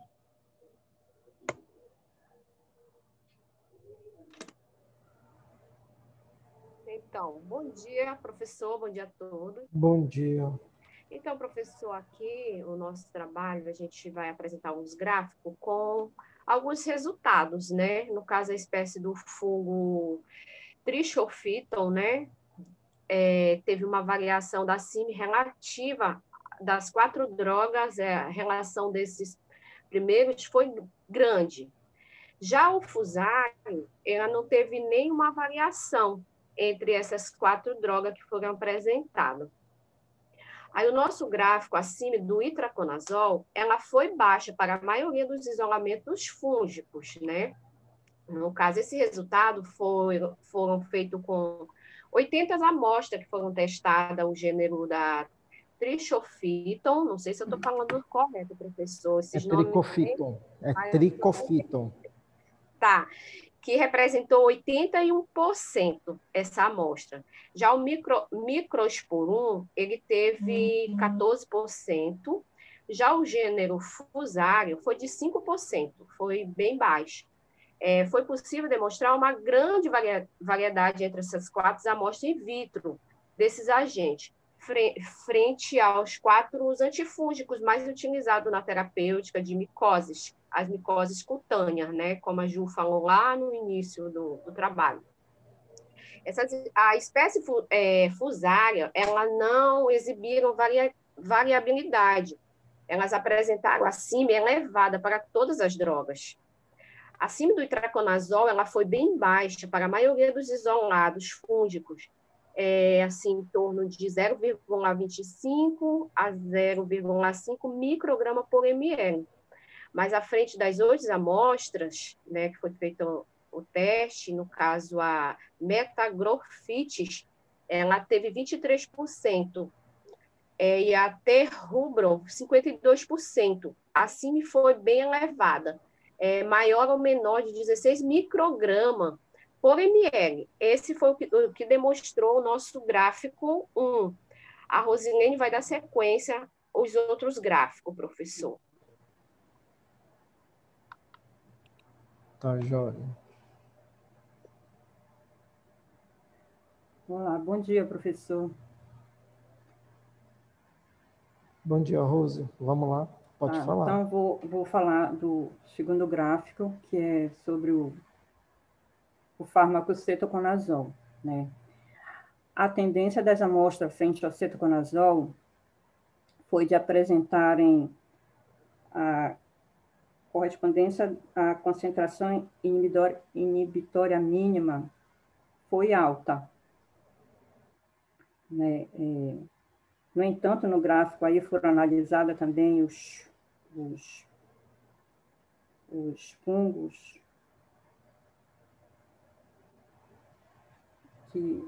Então, bom dia, professor, bom dia a todos. Bom dia. Então, professor, aqui o nosso trabalho, a gente vai apresentar uns gráficos com alguns resultados, né? No caso, a espécie do fungo Trichophyton, né? Teve uma variação da CIM relativa das 4 drogas, a relação desses primeiros foi grande. Já o Fusarium, ela não teve nenhuma variação entre essas 4 drogas que foram apresentadas. Aí o nosso gráfico acima do itraconazol, ela foi baixa para a maioria dos isolamentos fúngicos, né? No caso, esse resultado foram feitos com 80 amostras que foram testadas, o gênero da Trichophyton, não sei se eu estou falando correto, professor. Esses Tricophyton. Tricophyton. Tá. Que representou 81% essa amostra. Já o microsporum, ele teve 14%. Já o gênero Fusarium foi de 5%, foi bem baixo. Foi possível demonstrar uma grande variedade entre essas 4 amostras in vitro desses agentes, frente aos 4 antifúngicos mais utilizados na terapêutica de micoses, as micoses cutâneas, né? Como a Ju falou lá no início do trabalho. A espécie fusária, ela não exibiram variabilidade. Elas apresentaram a CIMI elevada para todas as drogas. A CIMI do itraconazol, ela foi bem baixa para a maioria dos isolados fúngicos, assim, em torno de 0,25 a 0,5 micrograma por ml. Mas à frente das 8 amostras, né, que foi feito o teste, no caso a metagrofites, ela teve 23%, e a terrubron, 52%. A CIMI foi bem elevada, maior ou menor de 16 micrograma por ml. Esse foi o que demonstrou o nosso gráfico 1. A Rosilene vai dar sequência aos outros gráficos, professor. Tá, joia. Olá, bom dia, professor. Bom dia, Rose. Vamos lá, pode falar. Então, vou falar do segundo gráfico, que é sobre o fármaco cetoconazol, né? A tendência das amostras frente ao cetoconazol foi de apresentarem a correspondência à concentração inibitória mínima foi alta, né? No entanto, no gráfico aí foram analisadas também os fungos que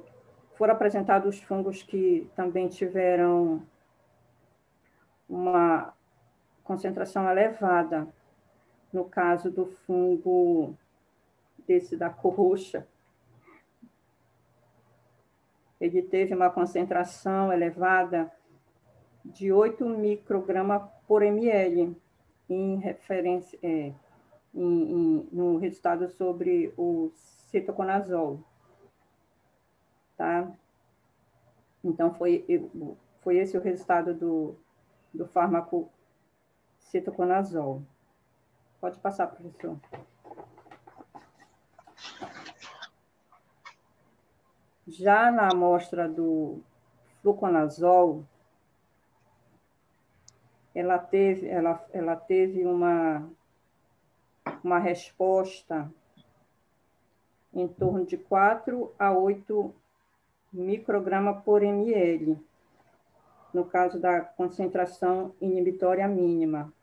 foram apresentados, os fungos que também tiveram uma concentração elevada. No caso do fungo desse da cor roxa, ele teve uma concentração elevada de 8 microgramas por ml, em referência, no resultado sobre o cetoconazol. Tá? Então, foi esse o resultado do fármaco cetoconazol. Pode passar, professor. Já na amostra do fluconazol, ela teve uma resposta em torno de 4 a 8 microgramas por ml, no caso da concentração inibitória mínima.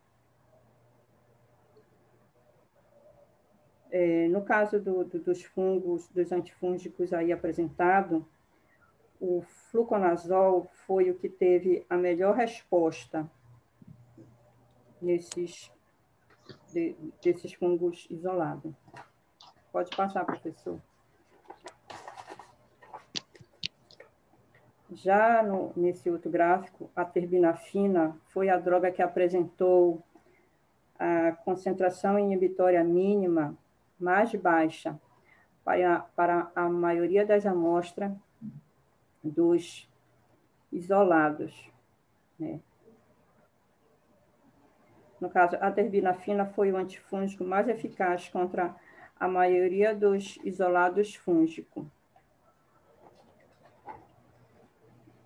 No caso dos fungos, dos antifúngicos aí apresentado, o fluconazol foi o que teve a melhor resposta desses fungos isolados. Pode passar, professor. Já nesse outro gráfico, a terbinafina foi a droga que apresentou a concentração inibitória mínima mais baixa para a maioria das amostras dos isolados, né? No caso, a terbinafina foi o antifúngico mais eficaz contra a maioria dos isolados fúngicos.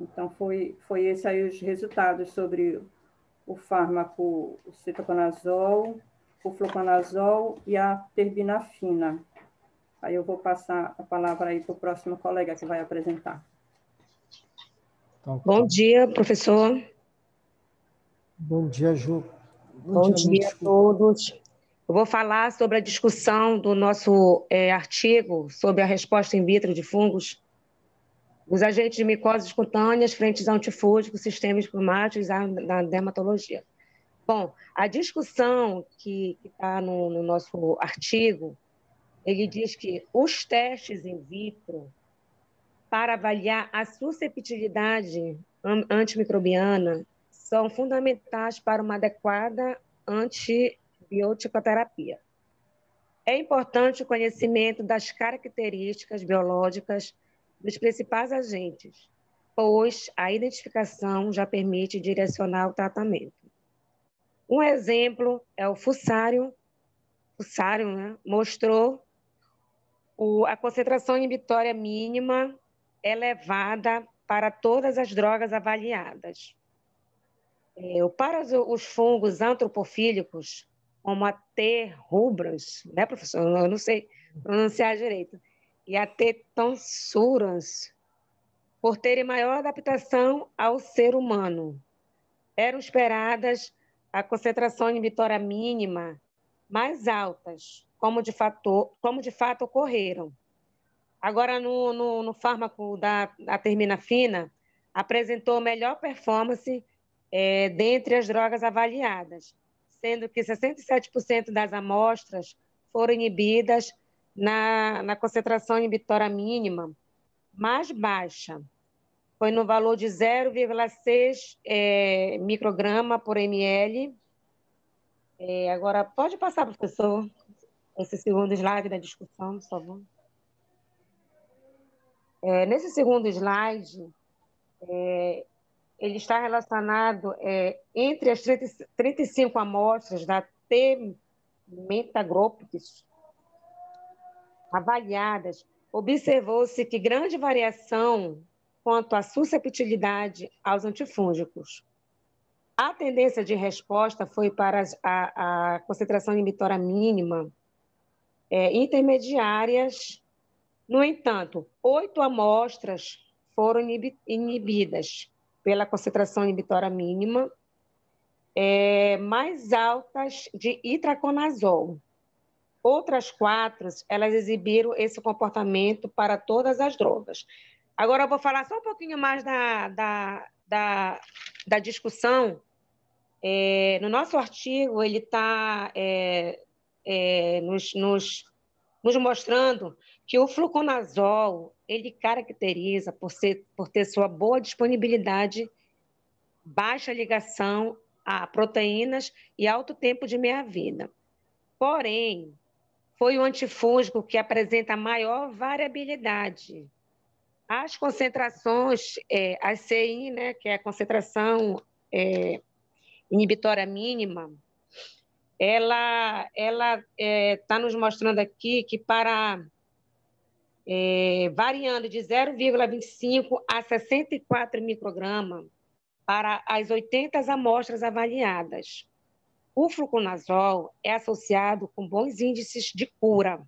Então, foi esse aí os resultados sobre o fármaco o cetoconazol, o fluconazol e a terbinafina. Aí eu vou passar a palavra aí para o próximo colega que vai apresentar. Bom dia, professor. Bom dia, Ju. Bom dia a todos. Eu vou falar sobre a discussão do nosso artigo sobre a resposta in vitro de fungos dos agentes de micoses cutâneas frente aos antifúngicos sistemas plumáticos na dermatologia. Bom, a discussão que está no nosso artigo, ele diz que os testes in vitro para avaliar a susceptibilidade antimicrobiana são fundamentais para uma adequada antibioticoterapia. É importante o conhecimento das características biológicas dos principais agentes, pois a identificação já permite direcionar o tratamento. Um exemplo é o fussário Fussário, né, mostrou a concentração inibitória mínima elevada para todas as drogas avaliadas. Para os fungos antropofílicos, como a T. rubras, né, professor? Eu não sei pronunciar direito, e a T. tonsurans, por terem maior adaptação ao ser humano, eram esperadas a concentração inibitória mínima mais altas, como de fato ocorreram. Agora, no fármaco da terminafina, apresentou melhor performance dentre as drogas avaliadas, sendo que 67% das amostras foram inibidas na concentração inibitória mínima mais baixa. Foi no valor de 0,6 micrograma por ml. Agora, pode passar, professor, esse segundo slide da discussão, por favor. Nesse segundo slide, ele está relacionado entre as 35 amostras da T-metagropix avaliadas, observou-se que grande variação quanto à susceptibilidade aos antifúngicos. A tendência de resposta foi para a concentração inibitória mínima intermediárias. No entanto, 8 amostras foram inibidas pela concentração inibitória mínima mais altas de itraconazol. Outras 4, elas exibiram esse comportamento para todas as drogas. Agora eu vou falar só um pouquinho mais da discussão. No nosso artigo, ele está nos mostrando que o fluconazol, ele caracteriza por ter sua boa disponibilidade, baixa ligação a proteínas e alto tempo de meia-vida. Porém, foi o antifúngico que apresenta maior variabilidade. As concentrações, a CI, né, que é a concentração inibitória mínima, ela está nos mostrando aqui que variando de 0,25 a 64 microgramas para as 80 amostras avaliadas. O fluconazol é associado com bons índices de cura,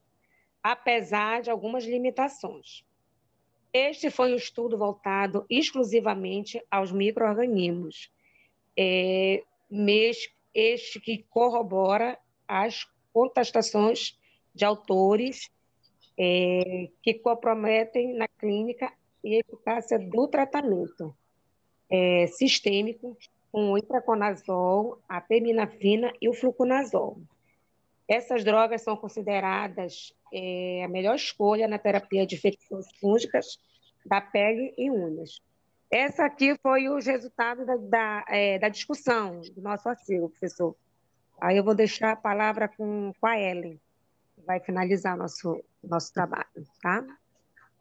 apesar de algumas limitações. Este foi um estudo voltado exclusivamente aos micro-organismos, este que corrobora as contestações de autores que comprometem na clínica e eficácia do tratamento sistêmico com o itraconazol, a terminafina e o fluconazol. Essas drogas são consideradas a melhor escolha na terapia de infecções fúngicas da pele e unhas. Essa aqui foi os resultados da discussão do nosso artigo, professor. Aí eu vou deixar a palavra com a Ellen, que vai finalizar nosso trabalho, tá?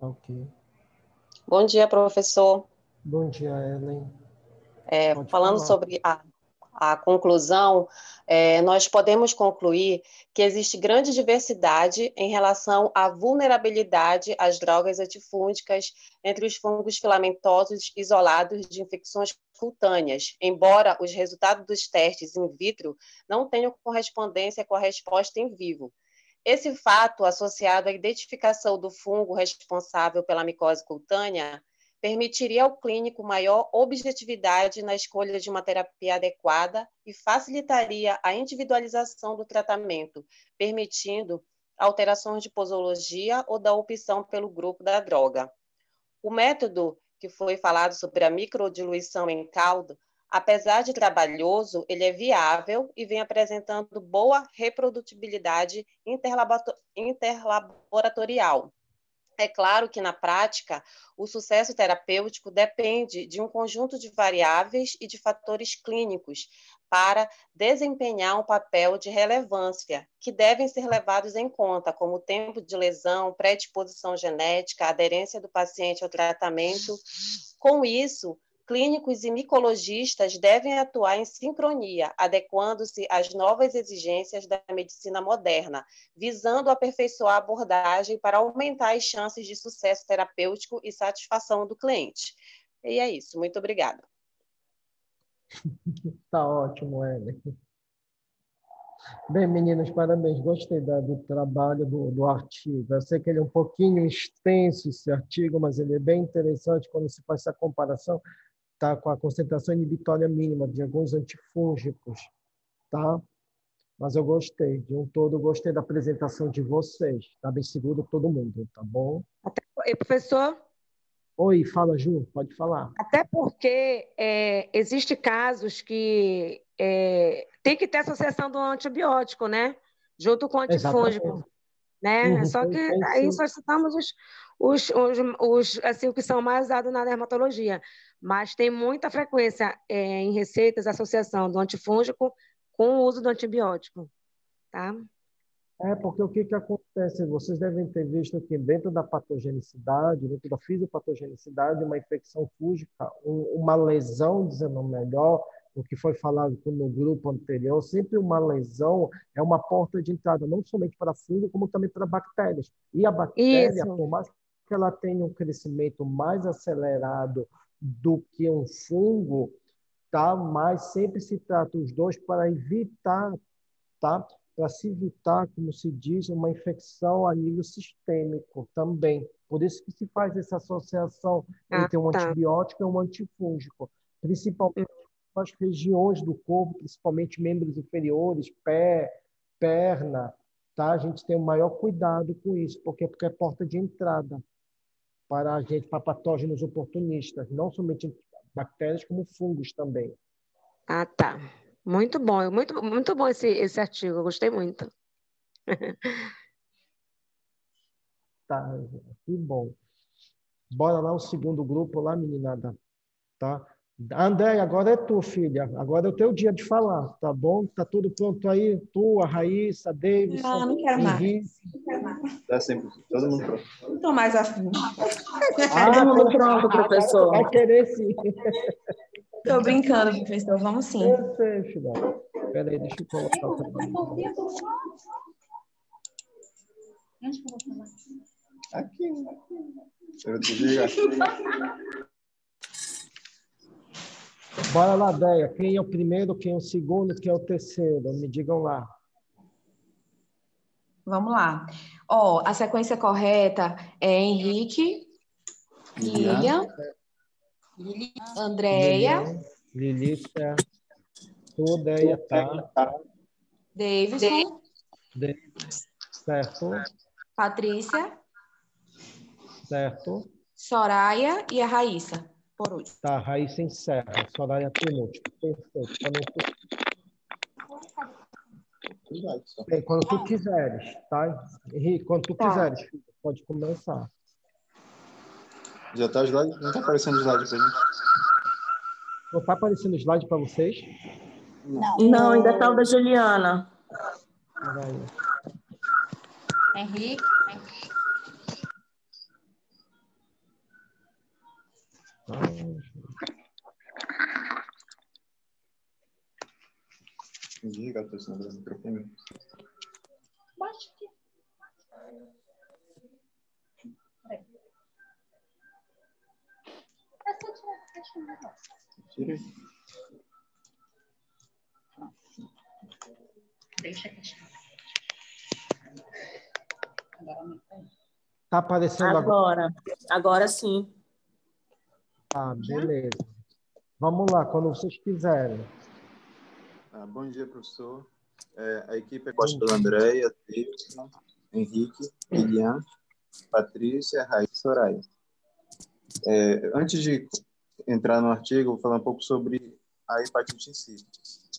Ok. Bom dia, professor. Bom dia, Ellen. Falando sobre a conclusão, nós podemos concluir que existe grande diversidade em relação à vulnerabilidade às drogas antifúngicas entre os fungos filamentosos isolados de infecções cutâneas, embora os resultados dos testes in vitro não tenham correspondência com a resposta em vivo. Esse fato, associado à identificação do fungo responsável pela micose cutânea, permitiria ao clínico maior objetividade na escolha de uma terapia adequada e facilitaria a individualização do tratamento, permitindo alterações de posologia ou da opção pelo grupo da droga. O método que foi falado sobre a microdiluição em caldo, apesar de trabalhoso, ele é viável e vem apresentando boa reprodutibilidade interlaboratorial. É claro que, na prática, o sucesso terapêutico depende de um conjunto de variáveis e de fatores clínicos para desempenhar um papel de relevância, que devem ser levados em conta, como o tempo de lesão, predisposição genética, aderência do paciente ao tratamento. Com isso, clínicos e micologistas devem atuar em sincronia, adequando-se às novas exigências da medicina moderna, visando aperfeiçoar a abordagem para aumentar as chances de sucesso terapêutico e satisfação do cliente. E é isso. Muito obrigada. Tá ótimo, Ellen. Bem, meninas, parabéns. Gostei do trabalho do artigo. Eu sei que ele é um pouquinho extenso, esse artigo, mas ele é bem interessante quando se faz essa comparação, tá, com a concentração inibitória mínima de alguns antifúngicos. Tá? Mas eu gostei. De um todo, eu gostei da apresentação de vocês. Tá bem seguro todo mundo, tá bom? E, professor? Oi, fala, Ju. Pode falar. Até porque existem casos que tem que ter associação do antibiótico, né? Junto com o antifúngico. Exatamente. Né? Só que aí sim. só citamos assim, o que são mais usados na dermatologia. Mas tem muita frequência em receitas a associação do antifúngico com o uso do antibiótico. Tá? Porque o que acontece? Vocês devem ter visto que dentro da patogenicidade, dentro da fisiopatogenicidade, uma infecção fúngica, uma lesão, dizendo melhor, o que foi falado no grupo anterior, sempre uma lesão é uma porta de entrada, não somente para fungo, como também para bactérias. E a bactéria, Isso. por mais que ela tenha um crescimento mais acelerado do que um fungo, tá? Mas sempre se trata os dois para evitar, tá? Para se evitar, como se diz, uma infecção a nível sistêmico também. Por isso que se faz essa associação entre um antibiótico e um antifúngico, principalmente nas regiões do corpo, principalmente membros inferiores, pé, perna, tá? A gente tem o maior cuidado com isso, porque é porta de entrada para a gente, para patógenos oportunistas, não somente bactérias, como fungos também. Tá. Muito bom, muito bom esse artigo, eu gostei muito. Tá, que bom. Bora lá o segundo grupo lá, meninada, tá? André, agora é tu, filha. Agora é o teu dia de falar, tá bom? Tá tudo pronto aí? Tu, a Raíssa, a Davidson, Não quero mais. Henrique. Dá sempre, todo mundo pronto. Não estou mais afim. Todo mundo pronto, professor. Vai querer sim. Estou brincando, professor. Vamos sim. Eu sei, filha. Espera aí, deixa eu colocar o trabalho. Onde que eu vou falar? Aqui. Eu te digo. Bora lá, Deia. Quem é o primeiro, quem é o segundo, quem é o terceiro? Me digam lá. Vamos lá. A sequência correta é Henrique, Lilian, Andréia, Lilícia, tu, Deia, tá? Davidson, certo, Patrícia, certo. Soraya e a Raíssa, por último. Tá, Raíssa encerra. Soraya penúltimo. Perfeito. Quando tu quiseres, tá? Henrique, quando tu quiseres, pode começar. Já tá o slide? Não tá aparecendo o slide pra gente. Não tá aparecendo o slide para vocês? Não, ainda tá o da Juliana. Peraí. Henrique. Diga, eu tô ensinando o microfone. Baixa aqui. É só tirar o negócio. Tira. Deixa aqui. Tá aparecendo agora? Agora sim. Tá, beleza. Vamos lá, quando vocês quiserem. Bom dia, professor. A equipe é composta pela Andréia, Davidson, Henrique, Lilian, Patrícia, Raíssa e Soraya. Antes de entrar no artigo, vou falar um pouco sobre a hepatite em si.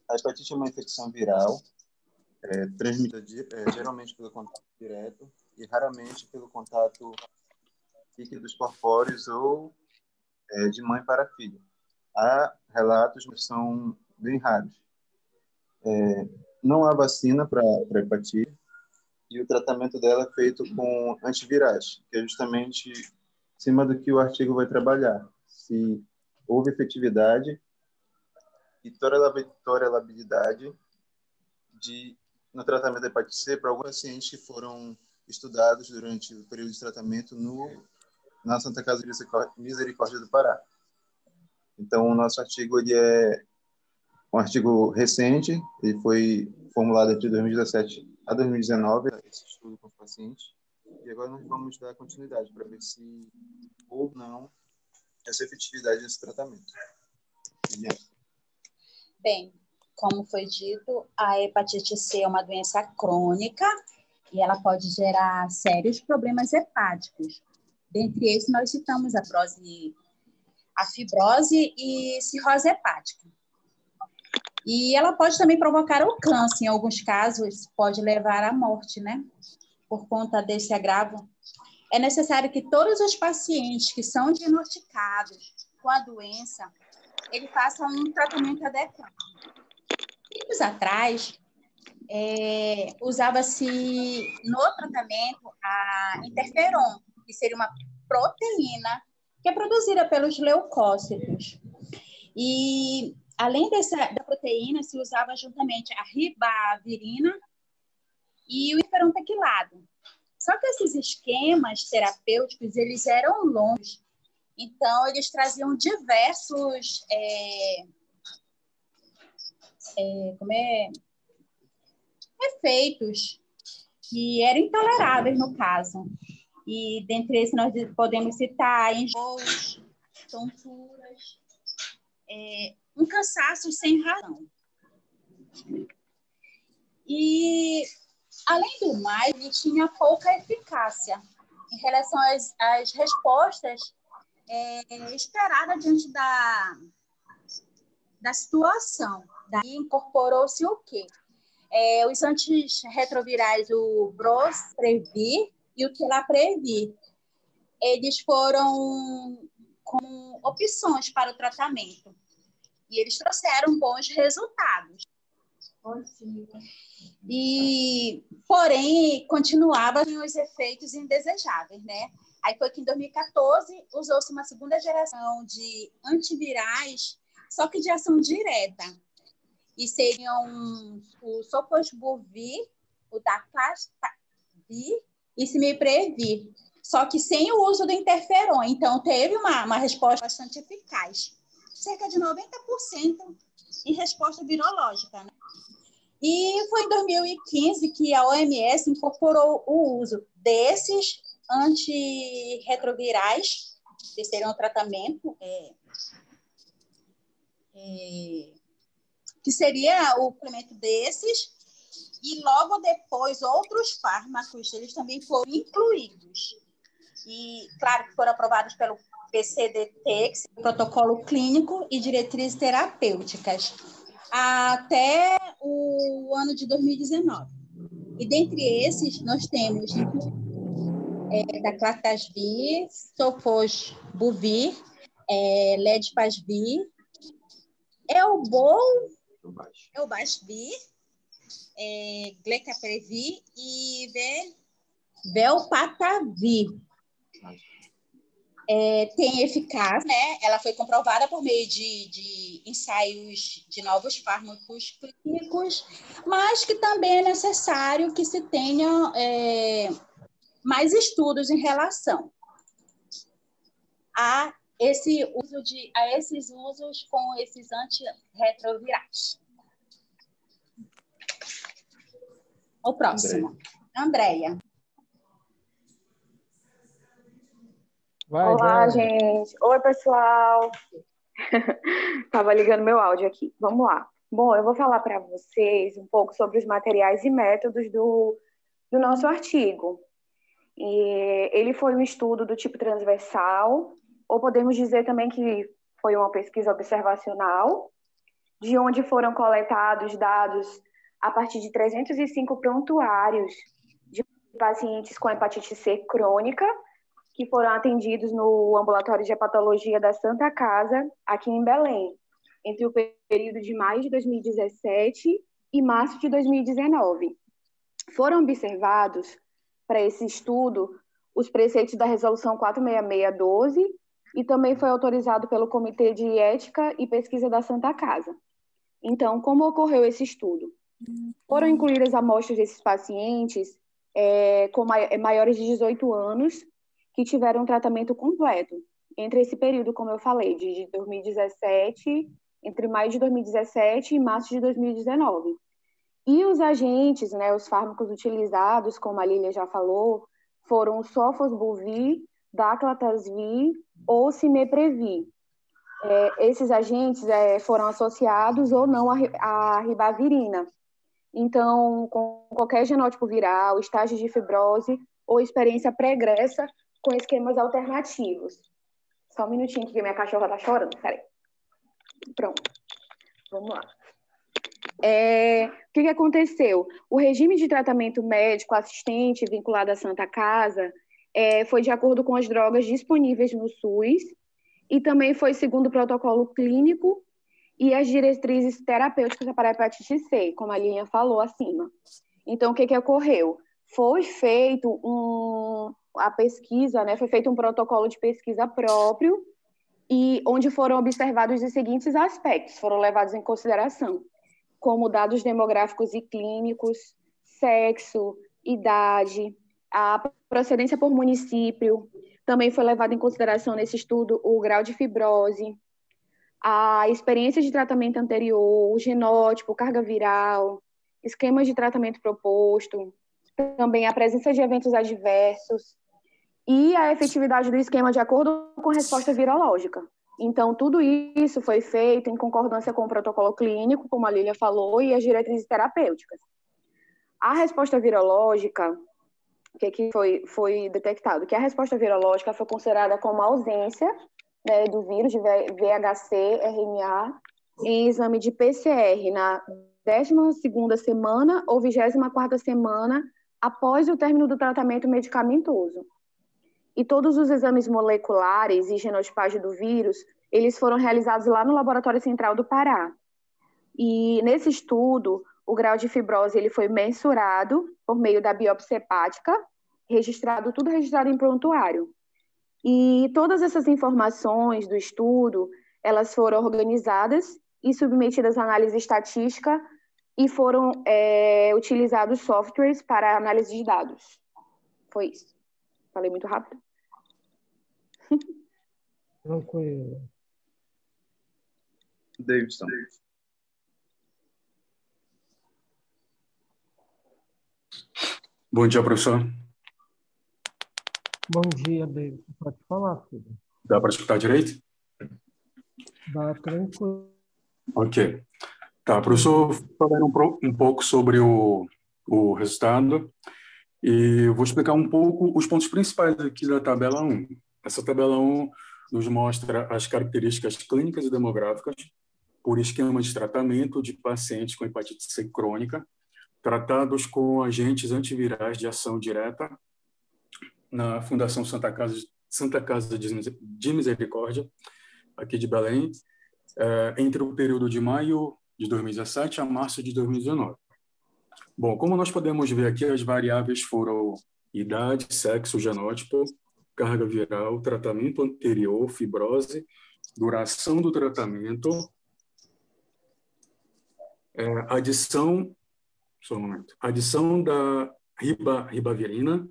A hepatite é uma infecção viral, transmitida geralmente pelo contato direto e raramente pelo contato líquido dos corpóreos ou de mãe para filho. Há relatos que são bem raros. Não há vacina para hepatite e o tratamento dela é feito com antivirais, que é justamente em cima do que o artigo vai trabalhar. Se houve efetividade e tolerabilidade no tratamento da hepatite C para alguns pacientes que foram estudados durante o período de tratamento na Santa Casa de Misericórdia do Pará. Então, o nosso artigo ele é um artigo recente, ele foi formulado entre 2017 a 2019, esse estudo com os pacientes, e agora nós vamos dar continuidade para ver se ou não essa efetividade nesse tratamento. Bem, como foi dito, a hepatite C é uma doença crônica e ela pode gerar sérios problemas hepáticos. Dentre esses, nós citamos a fibrose e cirrose hepática. E ela pode também provocar o câncer, em alguns casos pode levar à morte, né? Por conta desse agravo. É necessário que todos os pacientes que são diagnosticados com a doença, ele façam um tratamento adequado. Tempos atrás, usava-se no tratamento a interferon, que seria uma proteína que é produzida pelos leucócitos. E, além da proteína, se usava juntamente a ribavirina e o interferon tequilado. Só que esses esquemas terapêuticos, eles eram longos. Então, eles traziam diversos efeitos que eram intoleráveis no caso. E, dentre esses, nós podemos citar enjoos, tonturas, um cansaço sem razão. E, além do mais, ele tinha pouca eficácia em relação às respostas esperadas diante da situação. Daí incorporou-se o quê? Os antirretrovirais, o Brosprevir e o Telaprevir. Eles foram como opções para o tratamento. E eles trouxeram bons resultados. Porém, continuavam os efeitos indesejáveis, né? Aí foi que em 2014 usou-se uma segunda geração de antivirais, só que de ação direta. E seriam o Sofosbuvir, o Daclastravir e Cimiprevir. Só que sem o uso do interferon. Então, teve uma resposta bastante eficaz. Cerca de 90% em resposta virológica, né? E foi em 2015 que a OMS incorporou o uso desses antirretrovirais, que seriam um tratamento, que seria o complemento desses, e logo depois outros fármacos, eles também foram incluídos. E, claro, que foram aprovados pelo PCDT, protocolo clínico e diretrizes terapêuticas, até o ano de 2019. E dentre esses, nós temos Daclastravir, Sofosbuvir, Ledipasvir, Elbasvir, Glecaprevir e Velpatavir. Tem eficácia, né? Ela foi comprovada por meio de ensaios de novos fármacos clínicos, mas que também é necessário que se tenha mais estudos em relação a esses usos com esses antirretrovirais. O próximo, Andréia. Olá, gente. Oi, pessoal. Estava ligando meu áudio aqui. Vamos lá. Bom, eu vou falar para vocês um pouco sobre os materiais e métodos do nosso artigo. Ele foi um estudo do tipo transversal, ou podemos dizer também que foi uma pesquisa observacional, de onde foram coletados dados a partir de 305 prontuários de pacientes com hepatite C crônica, que foram atendidos no ambulatório de hepatologia da Santa Casa, aqui em Belém, entre o período de maio de 2017 e março de 2019. Foram observados, para esse estudo, os preceitos da Resolução 46612 e também foi autorizado pelo Comitê de Ética e Pesquisa da Santa Casa. Então, como ocorreu esse estudo? Foram incluídas amostras desses pacientes com maiores de 18 anos que tiveram um tratamento completo. Entre esse período, como eu falei, de 2017, entre maio de 2017 e março de 2019. E os agentes, né, os fármacos utilizados, como a Lília já falou, foram o Sofosbuvir, Daclatasvir ou Cimeprevir. Esses agentes foram associados ou não à ribavirina. Então, com qualquer genótipo viral, estágio de fibrose ou experiência pregressa com esquemas alternativos. Só um minutinho que minha cachorra está chorando. Peraí. Pronto. Vamos lá. O que aconteceu? O regime de tratamento médico assistente vinculado à Santa Casa foi de acordo com as drogas disponíveis no SUS e também foi segundo o protocolo clínico e as diretrizes terapêuticas para a hepatite C, como a Linha falou acima. Então, o que ocorreu? Foi feito a pesquisa, né? Foi feito um protocolo de pesquisa próprio e onde foram observados os seguintes aspectos, foram levados em consideração, como dados demográficos e clínicos, sexo, idade, a procedência por município. Também foi levado em consideração nesse estudo o grau de fibrose, a experiência de tratamento anterior, o genótipo, carga viral, esquemas de tratamento proposto, também a presença de eventos adversos e a efetividade do esquema de acordo com a resposta virológica. Então, tudo isso foi feito em concordância com o protocolo clínico, como a Lília falou, e as diretrizes terapêuticas. A resposta virológica, o que foi detectado? Que a resposta virológica foi considerada como ausência, né, do vírus de VHC-RNA em exame de PCR na 12ª semana ou 24ª semana após o término do tratamento medicamentoso. E todos os exames moleculares e genotipagem do vírus, eles foram realizados lá no Laboratório Central do Pará. E nesse estudo, o grau de fibrose ele foi mensurado por meio da biópsia hepática, tudo registrado em prontuário. E todas essas informações do estudo, elas foram organizadas e submetidas à análise estatística e foram utilizados softwares para análise de dados. Foi isso. Falei muito rápido? Tranquilo. Davidson. Bom dia, professor. Bom dia, David. Pode falar, filho. Dá para escutar direito? Dá, tranquilo. Ok. Tá, professor, falando um pouco sobre o resultado e vou explicar um pouco os pontos principais aqui da tabela 1. Essa tabela 1 nos mostra as características clínicas e demográficas por esquema de tratamento de pacientes com hepatite C crônica, tratados com agentes antivirais de ação direta na Fundação Santa Casa de Misericórdia, aqui de Belém, entre o período de maio de 2017 a março de 2019. Bom, como nós podemos ver aqui, as variáveis foram idade, sexo, genótipo, carga viral, tratamento anterior, fibrose, duração do tratamento, adição da ribavirina,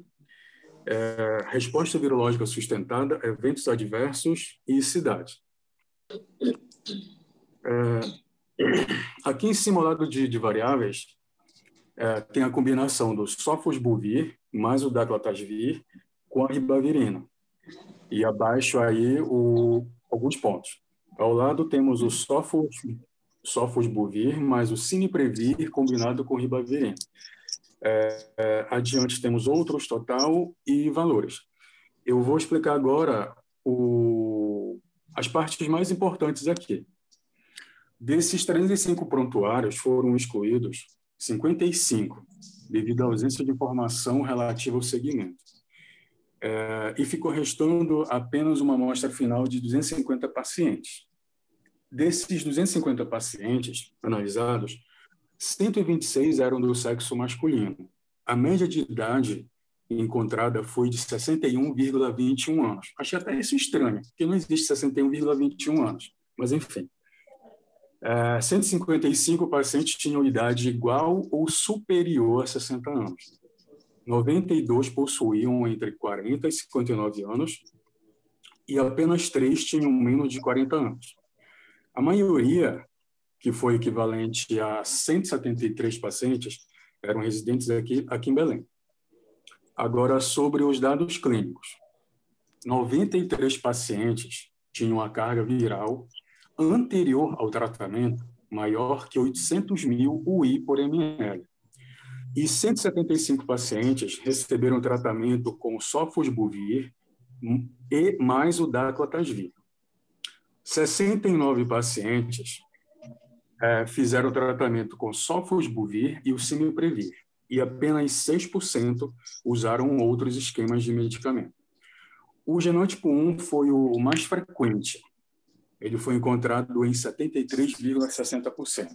resposta virológica sustentada, eventos adversos e cidade. Aqui em cima, ao lado de variáveis, tem a combinação do Sofosbuvir mais o Daclatasvir com a ribavirina. E abaixo aí alguns pontos. Ao lado temos o Sofosbuvir mais o Cimeprevir combinado com ribavirina. Adiante temos outros total e valores. Eu vou explicar agora as partes mais importantes aqui. Desses 35 prontuários foram excluídos 55, devido à ausência de informação relativa ao segmento. E ficou restando apenas uma amostra final de 250 pacientes. Desses 250 pacientes analisados, 126 eram do sexo masculino. A média de idade encontrada foi de 61,21 anos. Achei até isso estranho, porque não existe 61,21 anos, mas enfim. 155 pacientes tinham idade igual ou superior a 60 anos. 92 possuíam entre 40 e 59 anos e apenas 3 tinham menos de 40 anos. A maioria, que foi equivalente a 173 pacientes, eram residentes aqui em Belém. Agora, sobre os dados clínicos. 93 pacientes tinham a carga viral anterior ao tratamento maior que 800.000 UI por ml. E 175 pacientes receberam tratamento com sofosbuvir e mais o daclatasvir. 69 pacientes fizeram tratamento com sofosbuvir e o simiprevir, e apenas 6% usaram outros esquemas de medicamento. O genótipo 1 foi o mais frequente. Ele foi encontrado em 73,60%.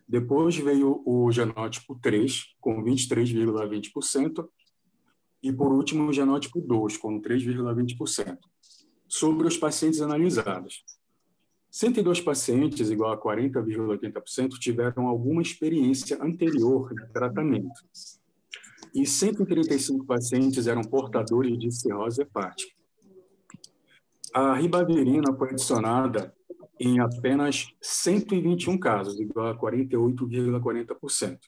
Depois veio o genótipo 3, com 23,20%, e, por último, o genótipo 2, com 3,20%. Sobre os pacientes analisados, 102 pacientes, igual a 40,80%, tiveram alguma experiência anterior de tratamento. E 135 pacientes eram portadores de cirrose hepática. A ribavirina foi adicionada em apenas 121 casos, igual a 48,40%.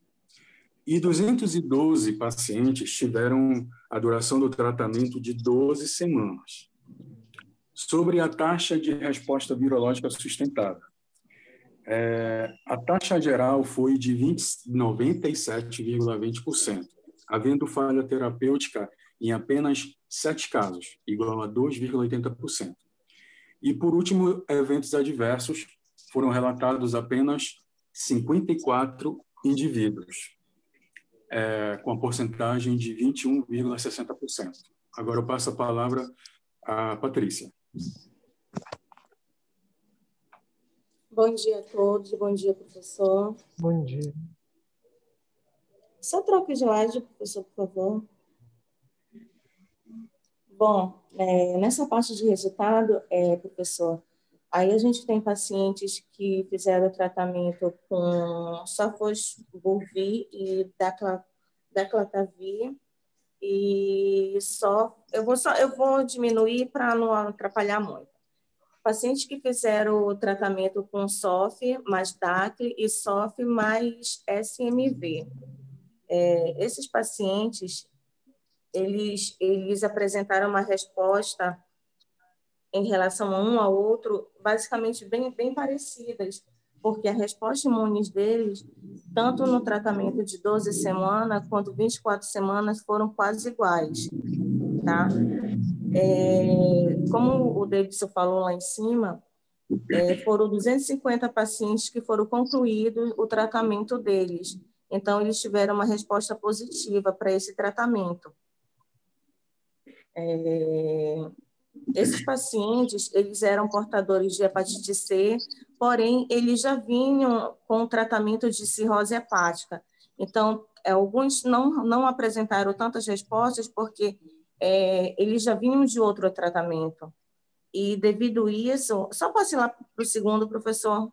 E 212 pacientes tiveram a duração do tratamento de 12 semanas. Sobre a taxa de resposta virológica sustentada. A taxa geral foi de 97,20%, havendo falha terapêutica em apenas 7 casos, igual a 2,80%. E, por último, eventos adversos foram relatados apenas 54 indivíduos, com a porcentagem de 21,60%. Agora eu passo a palavra à Patrícia. Bom dia a todos, bom dia, professor. Bom dia. Só troca de slide, professor, por favor. Bom, nessa parte de resultado, professor, aí a gente tem pacientes que fizeram tratamento com sofosbuvir e daclatavir, e eu vou diminuir para não atrapalhar muito. Pacientes que fizeram o tratamento com SOF mais DAC e SOF mais SMV. Esses pacientes, eles apresentaram uma resposta em relação a um ao outro, basicamente bem parecidas, porque a resposta imune deles, tanto no tratamento de 12 semanas quanto 24 semanas, foram quase iguais, tá? Como o Davidson falou lá em cima, foram 250 pacientes que foram concluídos o tratamento deles. Então, eles tiveram uma resposta positiva para esse tratamento. Esses pacientes, eles eram portadores de hepatite C, porém, eles já vinham com tratamento de cirrose hepática. Então, alguns não apresentaram tantas respostas porque eles já vinham de outro tratamento. E, devido a isso... Só passe lá para o segundo, professor.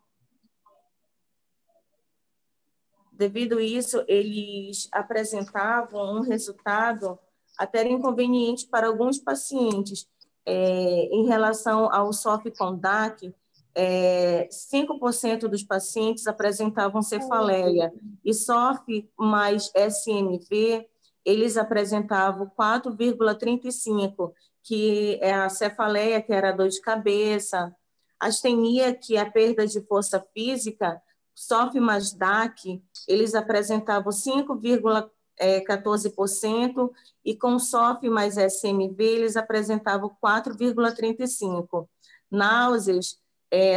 Devido a isso, eles apresentavam um resultado até inconveniente para alguns pacientes. Em relação ao SOF com DAC, 5% dos pacientes apresentavam cefaleia, e SOF mais SMV, eles apresentavam 4,35%, que é a cefaleia, que era dor de cabeça, astenia, que é a perda de força física, SOF mais DAC, eles apresentavam 5,14%, e com SOF mais SMV, eles apresentavam 4,35%. Náuseas,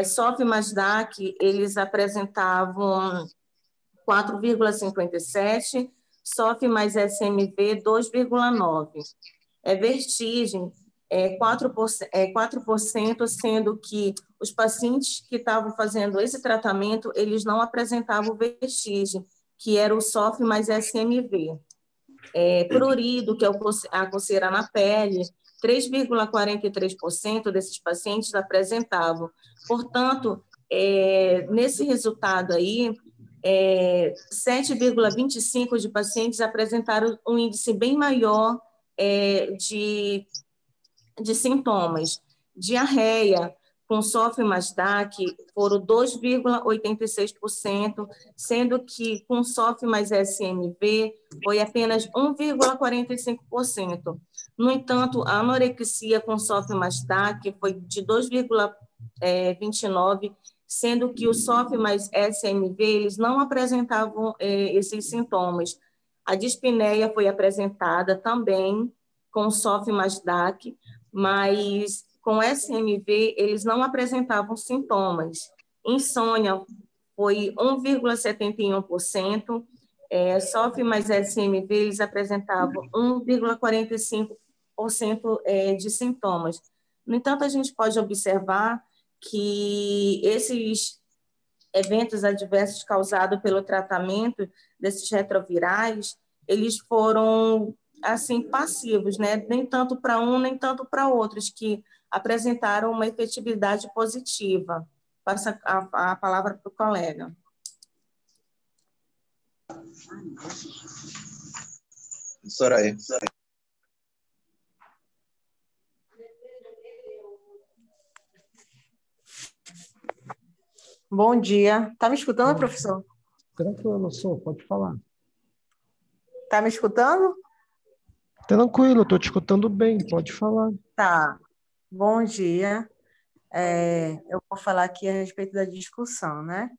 SOF mais DAC, eles apresentavam 4,57%, SOF mais SMV, 2,9%. Vertigem, 4%, sendo que os pacientes que estavam fazendo esse tratamento, eles não apresentavam vertigem, que era o SOF mais SMV. prurido, que é a coceira na pele, 3,43% desses pacientes apresentavam. Portanto, nesse resultado aí, 7,25% de pacientes apresentaram um índice bem maior de sintomas. Diarreia com SOF mais DAC foram 2,86%, sendo que com SOF mais SMV foi apenas 1,45%. No entanto, a anorexia com SOF mais DAC foi de 2,29%, sendo que o SOF mais SMV eles não apresentavam esses sintomas. A dispneia foi apresentada também com SOF mais DAC, mas com SMV eles não apresentavam sintomas. Insônia foi 1,71%, SOF mais SMV eles apresentavam 1,45% de sintomas. No entanto, a gente pode observar que esses eventos adversos causados pelo tratamento desses retrovirais, eles foram assim passivos, né? Nem tanto para um, nem tanto para outros, que apresentaram uma efetividade positiva. Passa a palavra para o colega. Soraya. Bom dia. Está me escutando, professor? Tranquilo, sou. Pode falar. Está me escutando? Tranquilo, estou te escutando bem. Pode falar. Tá. Bom dia. Eu vou falar aqui a respeito da discussão, né?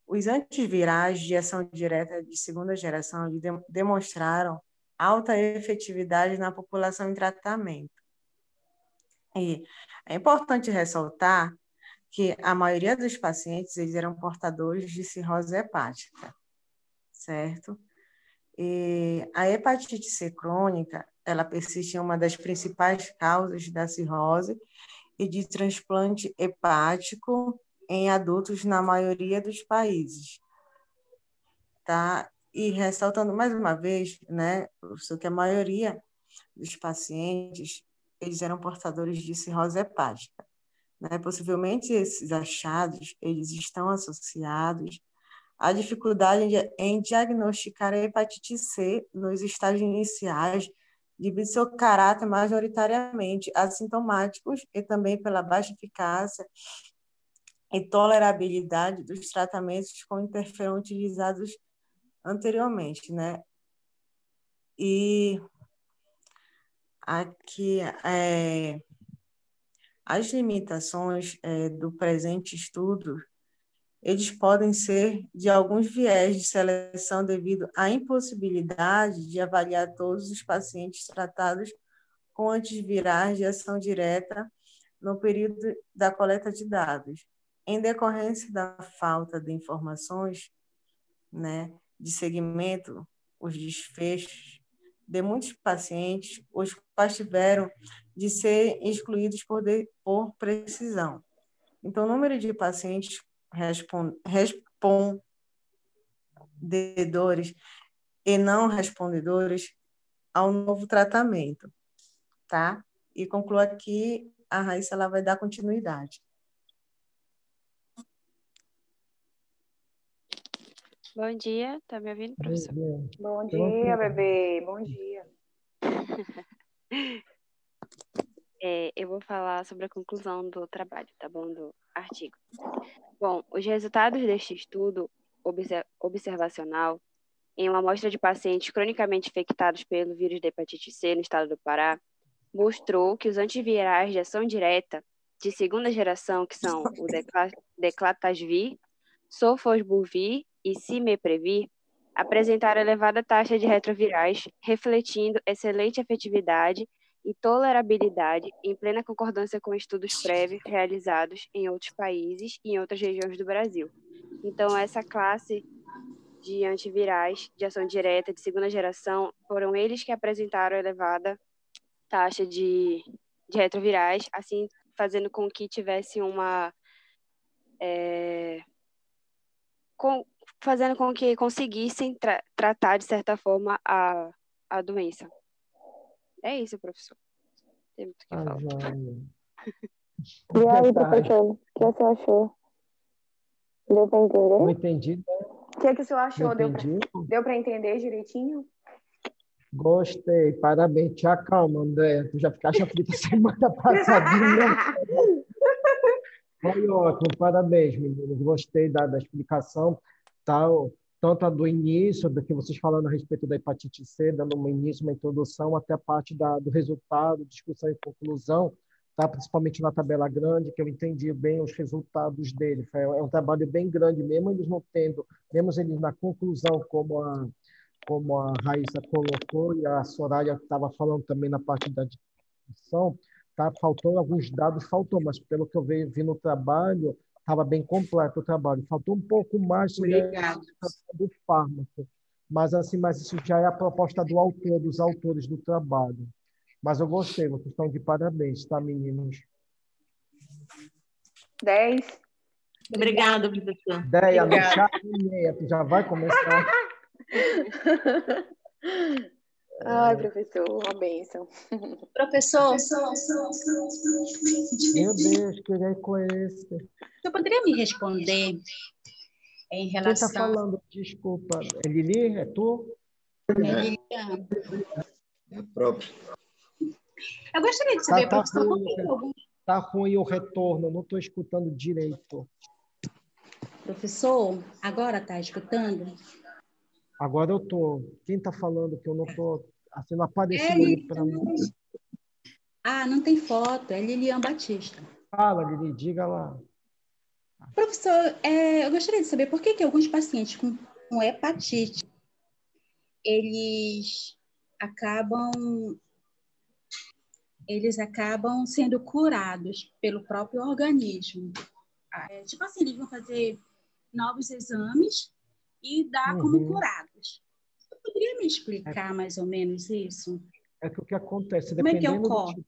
Os antivirais de ação direta de segunda geração demonstraram alta efetividade na população em tratamento. E é importante ressaltar que a maioria dos pacientes eles eram portadores de cirrose hepática, certo? E a hepatite C crônica, ela persiste em uma das principais causas da cirrose e de transplante hepático em adultos na maioria dos países, tá? E ressaltando mais uma vez, né, professor, que a maioria dos pacientes, eles eram portadores de cirrose hepática. Né? Possivelmente esses achados eles estão associados à dificuldade em diagnosticar a hepatite C nos estágios iniciais, devido ao seu caráter majoritariamente assintomáticos e também pela baixa eficácia e tolerabilidade dos tratamentos com interferon utilizados anteriormente, né? E aqui as limitações do presente estudo, eles podem ser de alguns viés de seleção devido à impossibilidade de avaliar todos os pacientes tratados com antivirais de ação direta no período da coleta de dados. Em decorrência da falta de informações, né, de segmento, os desfechos de muitos pacientes, os quais tiveram de ser excluídos por precisão. Então, o número de pacientes respondedores e não respondedores ao novo tratamento, tá? E concluo aqui, a Raíssa ela vai dar continuidade. Bom dia, tá me ouvindo, professor? Bom dia, bebê, bom dia. Eu vou falar sobre a conclusão do trabalho, tá bom? Do artigo. Bom, os resultados deste estudo observacional em uma amostra de pacientes cronicamente infectados pelo vírus da hepatite C no estado do Pará mostrou que os antivirais de ação direta de segunda geração, que são o Declatasvir, Sofosbuvir e Cimeprevir, apresentaram elevada taxa de retrovirais, refletindo excelente efetividade e tolerabilidade em plena concordância com estudos prévios realizados em outros países e em outras regiões do Brasil. Então, essa classe de antivirais de ação direta de segunda geração foram eles que apresentaram elevada taxa de retrovirais, assim fazendo com que tivesse uma fazendo com que conseguissem tratar, de certa forma, a doença. É isso, professor. Tem muito o que falar. E aí, professor, o que você achou? Deu para entender? Não entendi. O que o senhor achou? Não entendi. Deu para entender direitinho? Gostei, parabéns. Te acalma, André. Tu já ficaste aflita semana passadinha. Foi ótimo, parabéns, meninos. Gostei da explicação, tá? Tanto a do início, do que vocês falando a respeito da hepatite C, dando um início, uma introdução, até a parte do resultado, discussão e conclusão, tá? Principalmente na tabela grande, que eu entendi bem os resultados dele. É um trabalho bem grande, mesmo eles não tendo, mesmo eles na conclusão, como a Raíssa colocou e a Soraya estava falando também na parte da discussão, tá? Faltou alguns dados, mas pelo que eu vi no trabalho, estava bem completo o trabalho. Faltou um pouco mais do fármaco, mas isso já é a proposta dos autores do trabalho. Mas eu gostei, vocês estão de parabéns, tá, meninos? 10. Obrigada, professor. 10, a meia, tu já vai começar. Ai, professor, uma bênção. Professor, meu Deus, que é com esse? você poderia me responder em relação... Quem está falando? Desculpa. É Lili? É tu? É Lilian. É próprio. Eu gostaria de saber, professor, por que Está ruim o retorno, não estou escutando direito. Professor, agora está escutando? Agora eu estou. Quem está falando que eu não estou... Assim, não apareceu ali para mim. Ah, não tem foto. É Lilian Batista. Fala, Lili, diga lá. Professor, eu gostaria de saber por que alguns pacientes com hepatite, eles acabam sendo curados pelo próprio organismo. Tipo assim, eles vão fazer novos exames e dar como curados. Você poderia me explicar mais ou menos isso? É que o que acontece, como é que dependendo ocorre?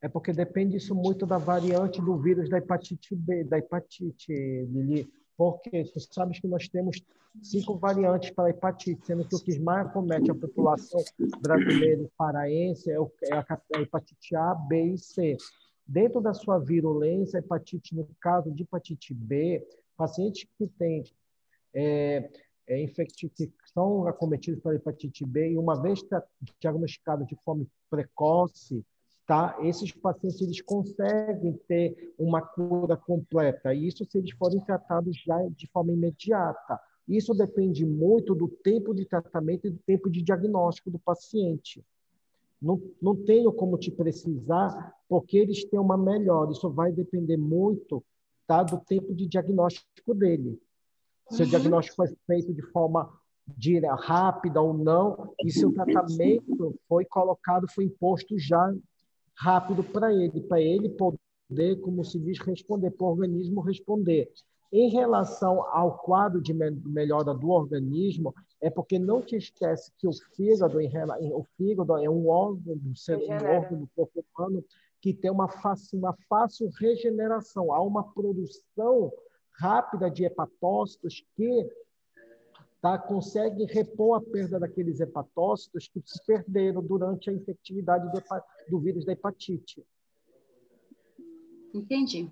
É porque depende isso muito da variante do vírus da hepatite B, da hepatite, Lili. Porque tu sabes que nós temos 5 variantes para a hepatite, sendo que o que mais acomete a população brasileira e paraense é a hepatite A, B e C. Dentro da sua virulência, a hepatite, no caso de hepatite B, pacientes que têm que são acometidos pela hepatite B e uma vez diagnosticados de forma precoce, tá? Esses pacientes eles conseguem ter uma cura completa, isso se eles forem tratados já de forma imediata. Isso depende muito do tempo de tratamento e do tempo de diagnóstico do paciente. Não tenho como te precisar, porque eles têm uma melhora. Isso vai depender muito, tá, do tempo de diagnóstico dele. Se o diagnóstico foi feito de forma rápida ou não, e se o tratamento foi imposto já rápido para ele poder, como se diz, responder, para o organismo responder. Em relação ao quadro de melhora do organismo, é porque não te esquece que o fígado é um órgão do corpo humano que tem uma fácil regeneração. Há uma produção rápida de hepatócitos que consegue repor a perda daqueles hepatócitos que se perderam durante a infectividade do vírus da hepatite. Entendi.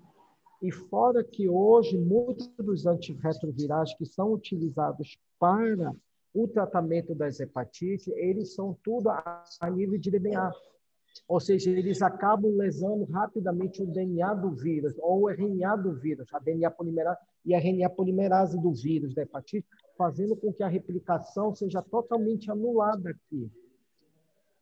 E fora que hoje, muitos dos antirretrovirais que são utilizados para o tratamento das hepatites, eles são tudo a nível de DNA. Ou seja, eles acabam lesando rapidamente o DNA do vírus, ou o RNA do vírus, a DNA polimerase e a RNA polimerase do vírus da hepatite, fazendo com que a replicação seja totalmente anulada aqui.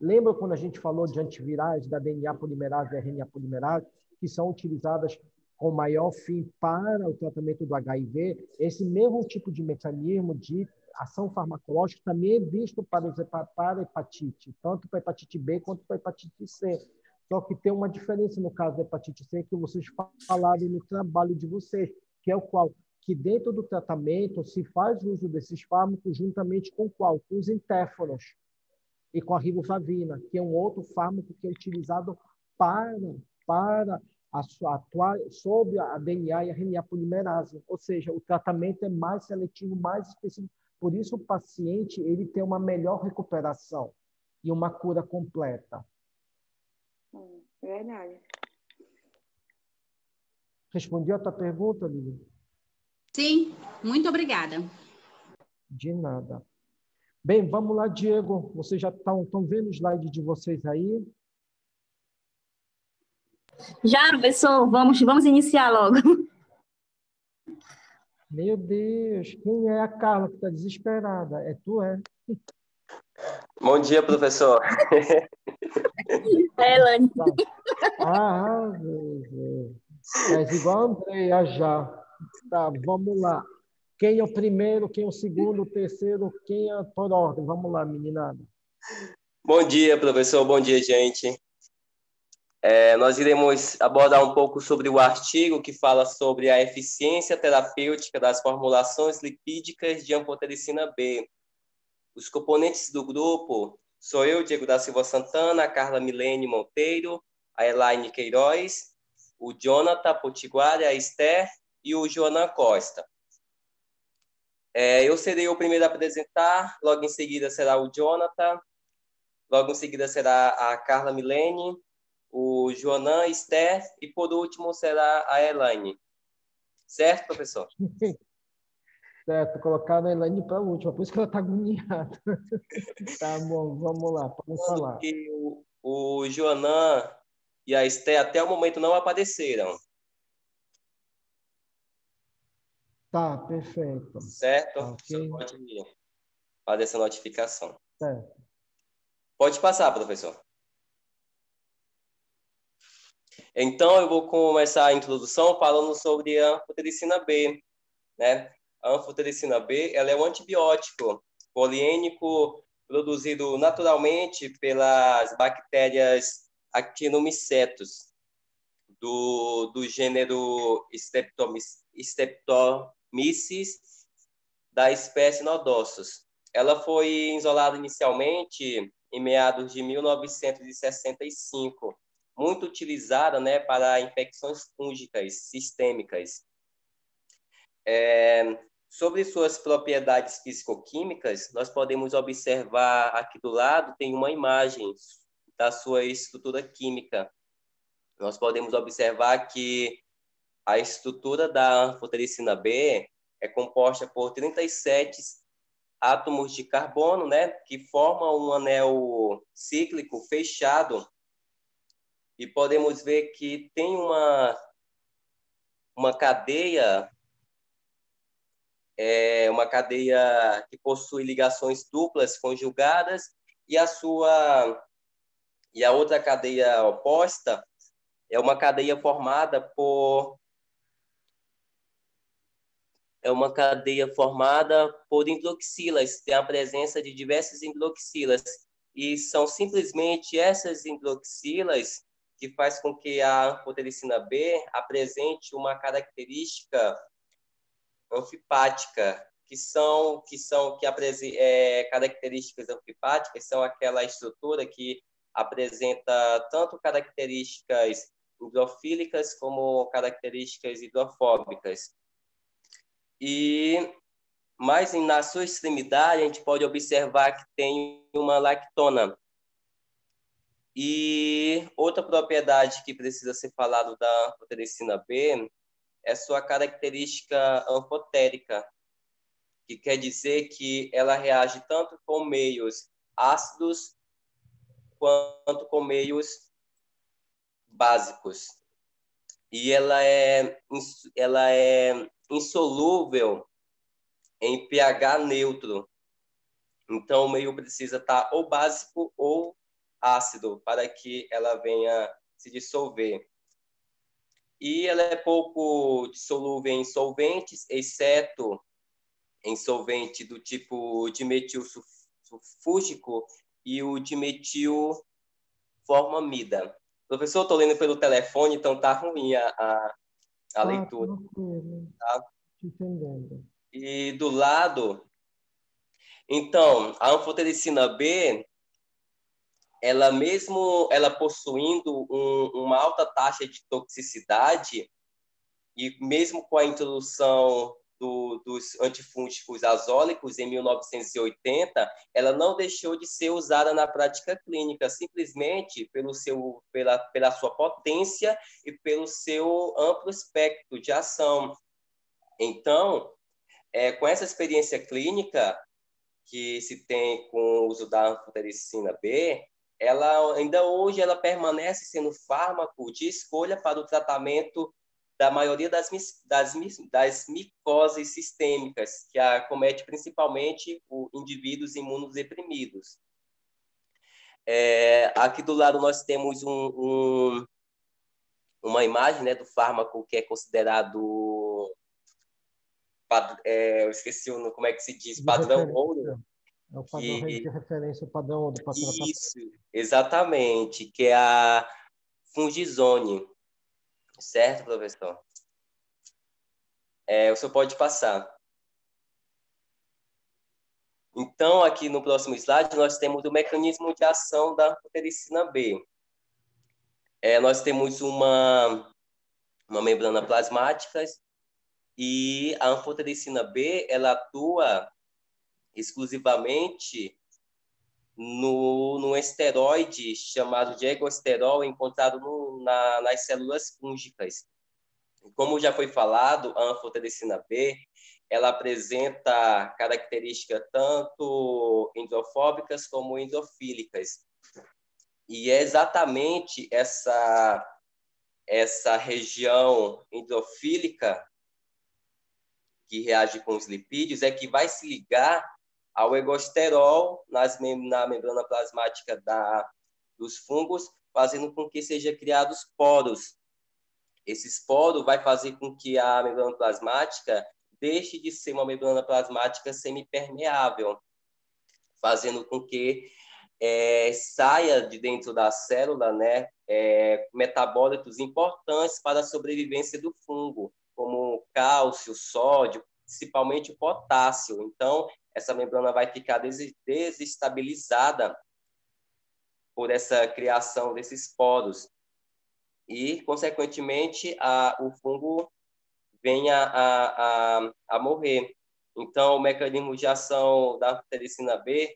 Lembra quando a gente falou de antivirais, da DNA polimerase e RNA polimerase, que são utilizadas com maior fim para o tratamento do HIV? Esse mesmo tipo de mecanismo de ação farmacológica também é visto para a hepatite, tanto para a hepatite B quanto para a hepatite C. Só que tem uma diferença no caso da hepatite C que vocês falaram no trabalho de vocês, que é o qual? Que dentro do tratamento se faz uso desses fármacos juntamente com qual? Com os interferons e com a riboflavina, que é um outro fármaco que é utilizado para sobre a DNA e a RNA polimerase, ou seja, o tratamento é mais seletivo, mais específico. Por isso, o paciente ele tem uma melhor recuperação e uma cura completa. Verdade. Respondi a tua pergunta, Lili? Sim, muito obrigada. De nada. Bem, vamos lá, Diego. Vocês já estão vendo o slide de vocês aí? Já, professor, vamos iniciar logo. Meu Deus, quem é a Carla que está desesperada? É tu, é? Bom dia, professor. É, Elaine. Ah, meu Deus. É igual a Andréia já. Tá, vamos lá. Quem é o primeiro, quem é o segundo, o terceiro, quem é por ordem? Vamos lá, meninada. Bom dia, professor. Bom dia, gente. Nós iremos abordar um pouco sobre o artigo que fala sobre a eficiência terapêutica das formulações lipídicas de anfotericina B. Os componentes do grupo sou eu, Diego da Silva Santana, a Carla Milene Monteiro, a Elaine Queiroz, o Jonathan Potiguara, a Esther e o Joanan Costa. Eu serei o primeiro a apresentar, logo em seguida será o Jonathan, logo em seguida será a Carla Milene, o Joanan, Esther e, por último, será a Elaine. Certo, professor? Certo, colocar a Elaine para a última, por isso que ela está agoniada. Tá bom, vamos lá, vamos falar. Que o Joanan e a Esther até o momento não apareceram. Tá, perfeito. Certo? Okay. Você pode fazer essa notificação. Certo. Pode passar, professor. Então, eu vou começar a introdução falando sobre a anfotericina B, né? A anfotericina B, ela é um antibiótico poliênico produzido naturalmente pelas bactérias Actinomycetus, do gênero Streptomyces, da espécie Nodossus. Ela foi isolada inicialmente em meados de 1965, muito utilizada, né, para infecções fúngicas sistêmicas. Sobre suas propriedades fisicoquímicas, nós podemos observar aqui do lado, tem uma imagem da sua estrutura química. Nós podemos observar que a estrutura da anfotericina B é composta por 37 átomos de carbono, né, que formam um anel cíclico fechado. E podemos ver que tem uma cadeia que possui ligações duplas conjugadas e a outra cadeia oposta é uma cadeia formada por hidroxilas, tem a presença de diversas hidroxilas, e são simplesmente essas hidroxilas que faz com que a anfotericina B apresente uma característica anfipática, características anfipáticas são aquela estrutura que apresenta tanto características hidrofílicas como características hidrofóbicas. Mas na sua extremidade, a gente pode observar que tem uma lactona. E outra propriedade que precisa ser falado da anfotericina B é sua característica anfotérica, que quer dizer que ela reage tanto com meios ácidos quanto com meios básicos. E ela é insolúvel em pH neutro. Então, o meio precisa estar ou básico ou ácido para que ela venha se dissolver. E ela é pouco dissolúvel em solventes, exceto em solvente do tipo dimetil sulfúrgico e o dimetilformamida. Professor, estou lendo pelo telefone, então tá ruim a leitura. Tá? Entendendo. E do lado, então, a anfotericina B, ela mesmo ela possuindo uma alta taxa de toxicidade, e mesmo com a introdução dos antifúngicos azólicos em 1980, ela não deixou de ser usada na prática clínica, simplesmente pela sua potência e pelo seu amplo espectro de ação. Então, com essa experiência clínica que se tem com o uso da anfotericina B, ainda hoje ela permanece sendo fármaco de escolha para o tratamento da maioria das micoses sistêmicas, que acomete principalmente os indivíduos imunodeprimidos. Aqui do lado nós temos uma imagem, né, do fármaco que é considerado, eu esqueci como é que se diz, padrão ouro. É o padrão de referência, o padrão ouro. Isso, exatamente, que é a Fungizone. Certo, professor? O senhor pode passar. Então, aqui no próximo slide, nós temos o mecanismo de ação da anfotericina B. Nós temos uma membrana plasmática e a anfotericina B, ela atua exclusivamente no esteroide chamado de ergosterol, encontrado nas células fúngicas. Como já foi falado, a anfotericina B, ela apresenta características tanto hidrofóbicas como hidrofílicas. E é exatamente essa região hidrofílica que reage com os lipídios que vai se ligar ao ergosterol na membrana plasmática dos fungos, fazendo com que sejam criados poros. Esses poros vai fazer com que a membrana plasmática deixe de ser uma membrana plasmática semipermeável, fazendo com que saia de dentro da célula, né, metabólitos importantes para a sobrevivência do fungo, como cálcio, sódio, principalmente o potássio. Então, essa membrana vai ficar desestabilizada por essa criação desses poros. E, consequentemente, o fungo venha a morrer. Então, o mecanismo de ação da anfotericina B,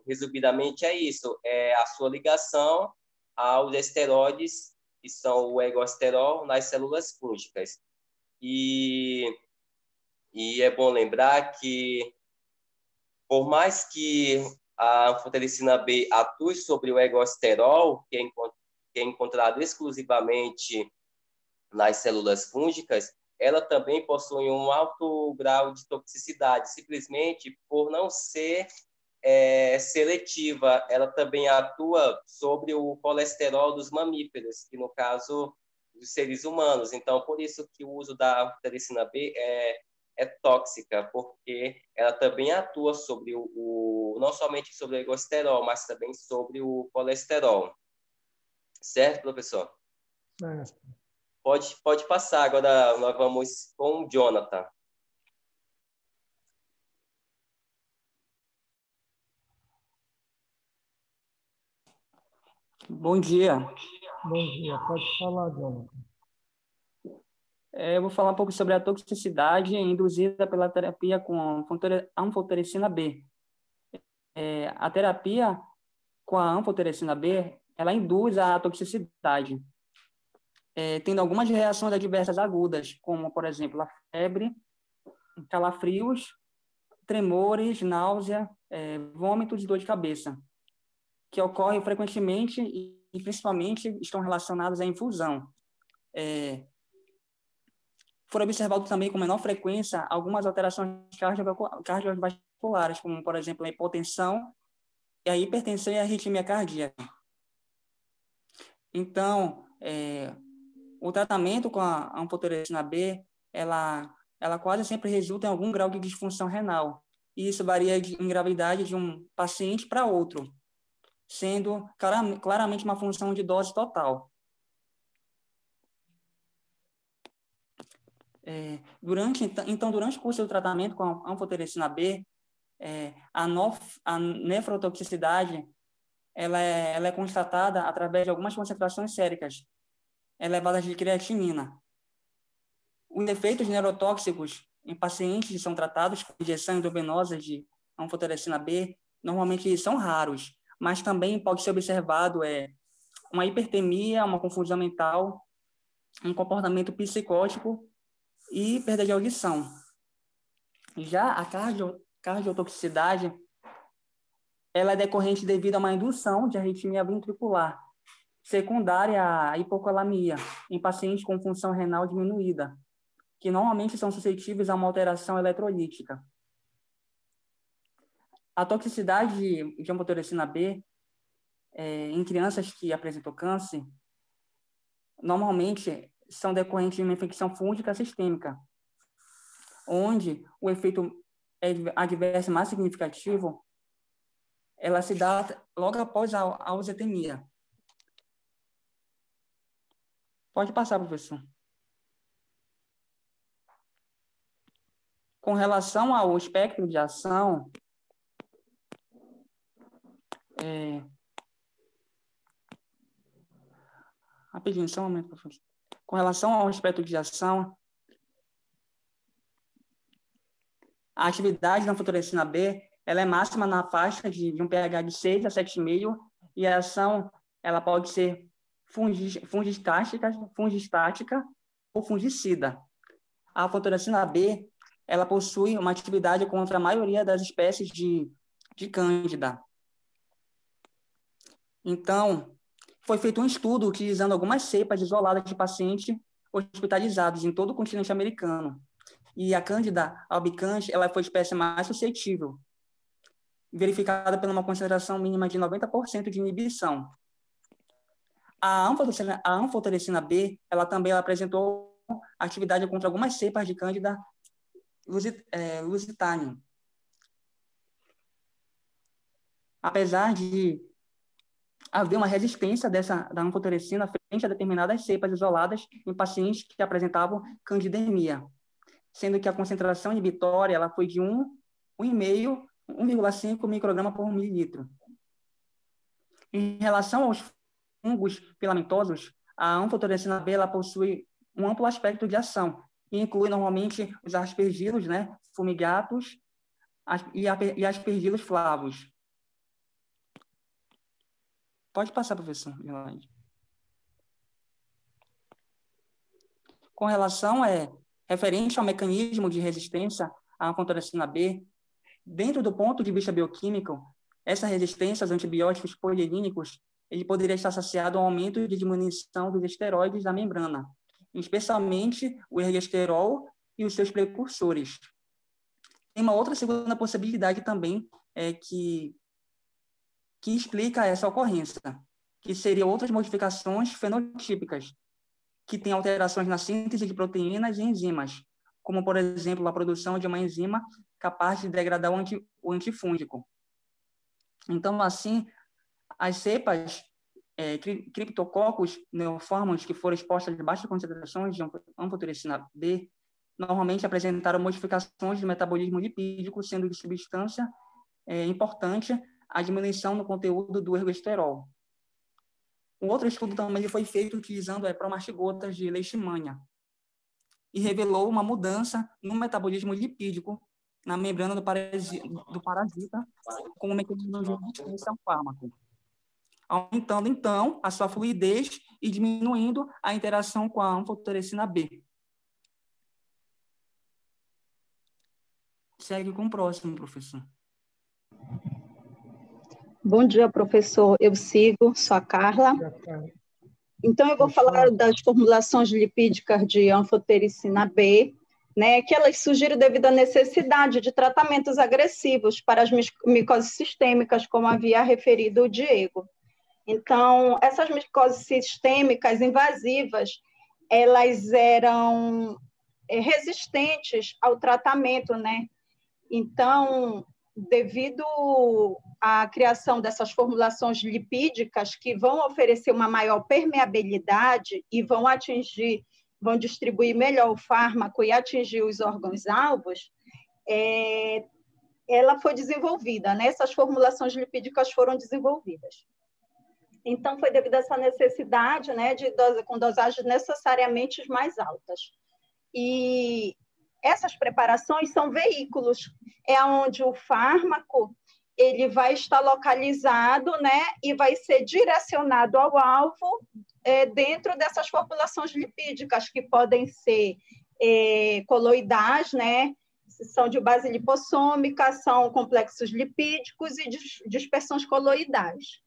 resumidamente, é isso. É a sua ligação aos esteroides, que são o ergosterol, nas células fúngicas. E é bom lembrar que, por mais que a anfotericina B atue sobre o ergosterol, que é encontrado exclusivamente nas células fúngicas, ela também possui um alto grau de toxicidade, simplesmente por não ser seletiva. Ela também atua sobre o colesterol dos mamíferos, que no caso dos seres humanos. Então, por isso que o uso da anfotericina B é tóxica, porque ela também atua sobre não somente sobre o ergosterol, mas também sobre o colesterol. Certo, professor? Certo. Pode passar. Agora nós vamos com o Jonathan. Bom dia. Bom dia. Pode falar, Jonathan. Eu vou falar um pouco sobre a toxicidade induzida pela terapia com anfotericina B. A terapia com a anfotericina B, ela induz a toxicidade, tendo algumas reações adversas agudas, como, por exemplo, a febre, calafrios, tremores, náusea, vômitos e dor de cabeça, que ocorrem frequentemente e principalmente estão relacionados à infusão. Foram observados também com menor frequência algumas alterações cardiovasculares, como, por exemplo, a hipotensão, e a hipertensão e a arritmia cardíaca. Então, o tratamento com a anfotericina B, ela quase sempre resulta em algum grau de disfunção renal. E isso varia em gravidade de um paciente para outro, sendo claramente uma função de dose total. Durante o curso do tratamento com a anfotericina B, a nefrotoxicidade ela é constatada através de algumas concentrações séricas elevadas de creatinina. Os efeitos neurotóxicos em pacientes que são tratados com injeção endovenosa de anfotericina B normalmente são raros, mas também pode ser observado uma hipertemia, uma confusão mental, um comportamento psicótico e perda de audição. Já a cardiotoxicidade, ela é decorrente devido a uma indução de arritmia ventricular, secundária à hipocalemia, em pacientes com função renal diminuída, que normalmente são suscetíveis a uma alteração eletrolítica. A toxicidade de anfotericina B em crianças que apresentam câncer, normalmente são decorrentes de uma infecção fúngica sistêmica, onde o efeito adverso mais significativo ela se dá logo após a ausetemia. Pode passar, professor. Com relação ao espectro de ação, rapidinho, só um momento, professor. Com relação ao espectro de ação, a atividade da anfotericina B ela é máxima na faixa de um pH de 6 a 7,5 e a ação ela pode ser fungistática ou fungicida. A anfotericina B ela possui uma atividade contra a maioria das espécies de Cândida. Então, foi feito um estudo utilizando algumas cepas isoladas de pacientes hospitalizados em todo o continente americano. E a Cândida albicans ela foi a espécie mais suscetível, verificada por uma concentração mínima de 90% de inibição. A anfotericina B ela também apresentou atividade contra algumas cepas de Cândida lusitanium. Apesar de haver uma resistência da anfotericina frente a determinadas cepas isoladas em pacientes que apresentavam candidemia, sendo que a concentração inibitória ela foi de 1,5 micrograma por mililitro. Em relação aos fungos filamentosos, a anfotericina B ela possui um amplo aspecto de ação, e inclui normalmente os aspergilos, fumigatos e aspergilos flavos. Pode passar, professor. Com relação referente ao mecanismo de resistência à anfotericina B, dentro do ponto de vista bioquímico, essa resistência aos antibióticos polielínicos ele poderia estar associado ao aumento de diminuição dos esteroides da membrana, especialmente o ergosterol e os seus precursores. Tem uma outra segunda possibilidade também que explica essa ocorrência, que seriam outras modificações fenotípicas, que têm alterações na síntese de proteínas e enzimas, como, por exemplo, a produção de uma enzima capaz de degradar o antifúngico. Então, assim, as cepas Cryptococcus neoformans que foram expostas a baixas concentrações de anfotericina B normalmente apresentaram modificações do metabolismo lipídico, sendo de substância importante a diminuição no conteúdo do ergosterol. Um outro estudo também foi feito utilizando promastigotas de leishmania e revelou uma mudança no metabolismo lipídico na membrana do parasita como mecanismo de resistência ao fármaco, aumentando, então, a sua fluidez e diminuindo a interação com a anfotericina B. Segue com o próximo, professor. Bom dia, professor. Eu sigo, sou a Carla. Então, eu vou falar das formulações lipídicas de anfotericina B, que elas surgiram devido à necessidade de tratamentos agressivos para as micoses sistêmicas, como havia referido o Diego. Então, essas micoses sistêmicas invasivas, elas eram resistentes ao tratamento, Então, devido à criação dessas formulações lipídicas que vão oferecer uma maior permeabilidade e vão distribuir melhor o fármaco e atingir os órgãos-alvos, ela foi desenvolvida, Essas formulações lipídicas foram desenvolvidas. Então, foi devido a essa necessidade, né, com dosagens necessariamente mais altas. E essas preparações são veículos, é onde o fármaco ele vai estar localizado, né, e vai ser direcionado ao alvo dentro dessas populações lipídicas, que podem ser coloidais, né, são de base lipossômica, são complexos lipídicos e dispersões coloidais,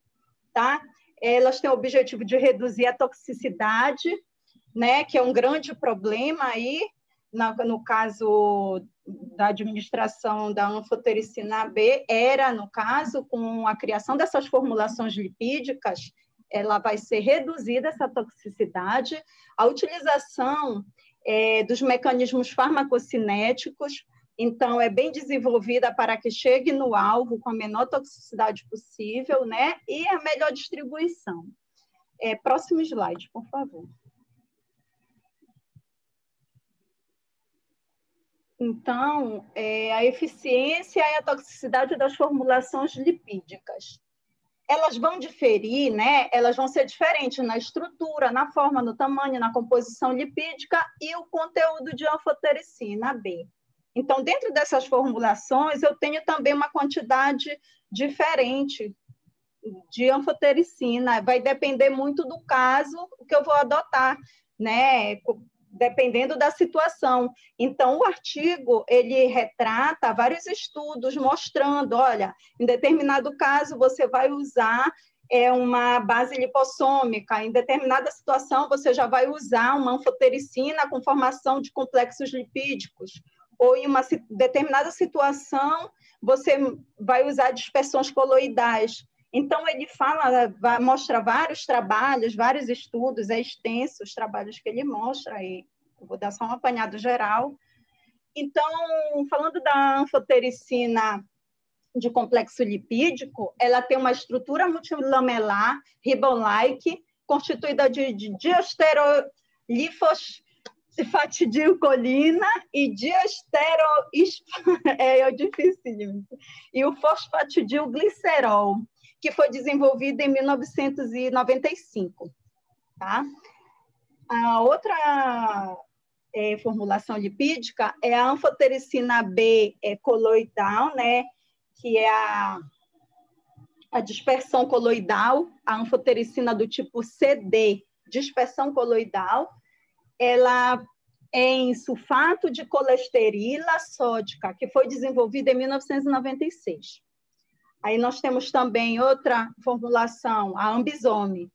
tá? Elas têm o objetivo de reduzir a toxicidade, né, que é um grande problema aí, no caso da administração da anfotericina B, no caso, com a criação dessas formulações lipídicas, ela vai ser reduzida, essa toxicidade. A utilização dos mecanismos farmacocinéticos, então, é bem desenvolvida para que chegue no alvo com a menor toxicidade possível, né? E a melhor distribuição. Próximo slide, por favor. Então, a eficiência e a toxicidade das formulações lipídicas. Elas vão diferir, né? Elas vão ser diferentes na estrutura, na forma, no tamanho, na composição lipídica e o conteúdo de anfotericina B. Então, dentro dessas formulações, eu tenho também uma quantidade diferente de anfotericina. Vai depender muito do caso que eu vou adotar, né? Dependendo da situação. Então, o artigo, ele retrata vários estudos mostrando, olha, em determinado caso, você vai usar uma base lipossômica, em determinada situação, você já vai usar uma anfotericina com formação de complexos lipídicos, ou em uma determinada situação, você vai usar dispersões coloidais. Então, ele mostra vários trabalhos, vários estudos, é extenso os trabalhos que ele mostra, e eu vou dar só um apanhado geral. Então, falando da anfotericina de complexo lipídico, ela tem uma estrutura multilamelar, ribbon-like, constituída de diosterolifosfatidilcolina e e o fosfatidilglicerol, que foi desenvolvido em 1995. Tá? A outra formulação lipídica é a anfotericina B coloidal, né, que é a dispersão coloidal, a anfotericina do tipo CD, dispersão coloidal. Ela é em sulfato de colesterila sódica, que foi desenvolvida em 1996. Aí nós temos também outra formulação, a Ambisome.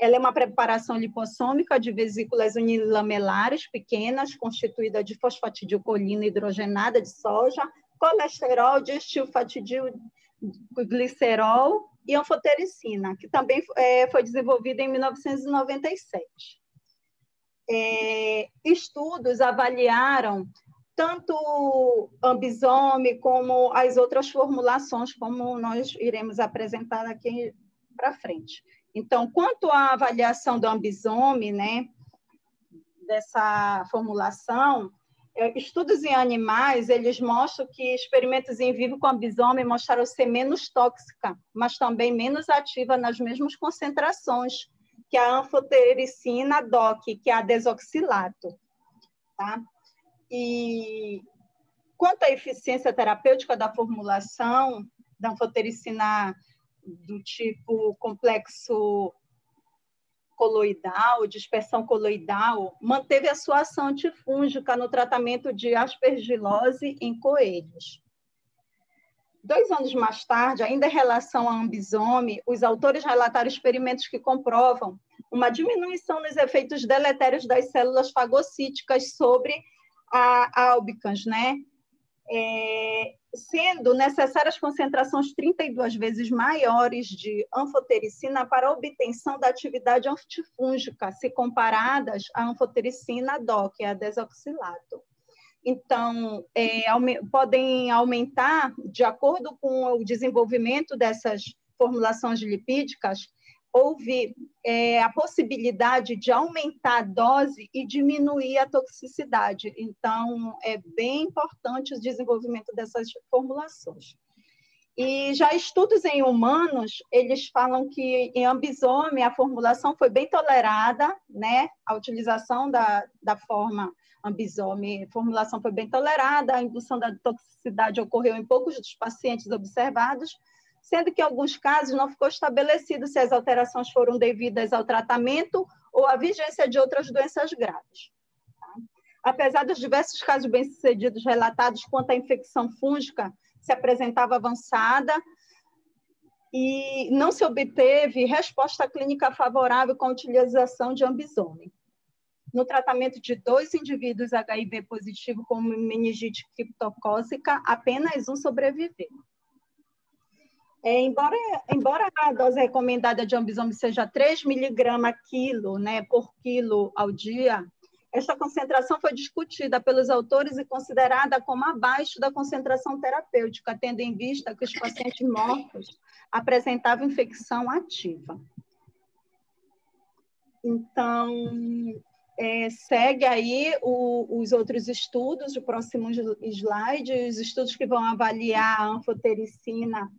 Ela é uma preparação lipossômica de vesículas unilamelares pequenas, constituída de fosfatidilcolina hidrogenada de soja, colesterol, diestilfatidilglicerol e anfotericina, que também foi desenvolvida em 1997. Estudos avaliaram tanto Ambisome como as outras formulações, como nós iremos apresentar aqui para frente. Então, quanto à avaliação do Ambisome, né, dessa formulação, estudos em animais, eles mostram que experimentos em vivo com Ambisome mostraram ser menos tóxica, mas também menos ativa nas mesmas concentrações que a anfotericina DOC, que é a desoxilato. Tá? E quanto à eficiência terapêutica da formulação da anfotericina do tipo complexo coloidal, dispersão coloidal, manteve a sua ação antifúngica no tratamento de aspergilose em coelhos. 2 anos mais tarde, ainda em relação à Ambisome, os autores relataram experimentos que comprovam uma diminuição nos efeitos deletérios das células fagocíticas sobre a albicans, né? Sendo necessárias concentrações 32 vezes maiores de anfotericina para a obtenção da atividade antifúngica, se comparadas à anfotericina DOC, que é a desoxilato. Então, podem aumentar, de acordo com o desenvolvimento dessas formulações lipídicas, houve a possibilidade de aumentar a dose e diminuir a toxicidade. Então, é bem importante o desenvolvimento dessas formulações. E já estudos em humanos, eles falam que em ambisome a formulação foi bem tolerada, né? A utilização da forma ambisome, a formulação foi bem tolerada, a indução da toxicidade ocorreu em poucos dos pacientes observados, sendo que em alguns casos não ficou estabelecido se as alterações foram devidas ao tratamento ou à vigência de outras doenças graves. Apesar dos diversos casos bem-sucedidos relatados quanto à infecção fúngica se apresentava avançada e não se obteve resposta clínica favorável com a utilização de ambisome. No tratamento de 2 indivíduos HIV positivo com meningite criptocócica, apenas um sobreviveu. Embora a dose recomendada de ambisome seja 3 mg quilo, né, por quilo ao dia, esta concentração foi discutida pelos autores e considerada como abaixo da concentração terapêutica, tendo em vista que os pacientes mortos apresentavam infecção ativa. Então, segue aí os outros estudos, o próximo slide, os estudos que vão avaliar a anfotericina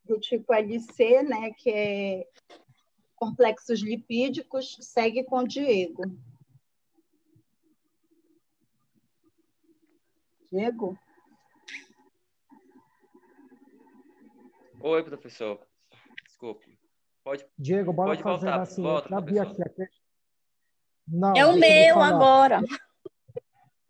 do tipo LC, né, que é complexos lipídicos, segue com o Diego. Diego? Oi, professor. Desculpe. Diego, bora pode fazer voltar. assim. Volta, Eu já vi aqui a questão. Não, É o deixa eu meu falar. agora.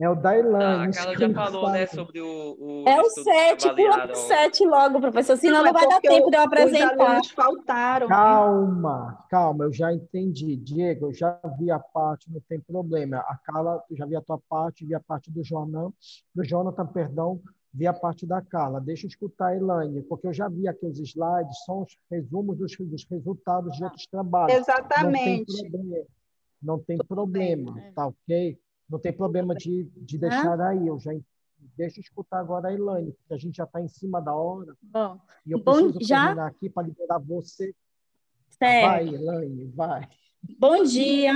É o da Elaine. A Carla já falou, né, sobre o É o estudos que 7, pula avaliaram... pro 7 logo, professor, senão não vai dar porque tempo de eu os apresentar. alunos faltaram. Calma, eu já entendi. Diego, eu já vi a parte, não tem problema. A Carla, eu já vi a tua parte, vi a parte do Jonathan, perdão, vi a parte da Carla. Deixa eu escutar a Elaine, porque eu já vi aqui os slides, são os resumos dos resultados de outros trabalhos. Exatamente. Não tem problema, tá ok? Não tem problema de deixar aí. Eu já deixa eu escutar agora a Elaine, porque a gente já está em cima da hora. Bom, e eu preciso terminar aqui para liberar você. Certo. Vai, Elaine, vai. Bom dia.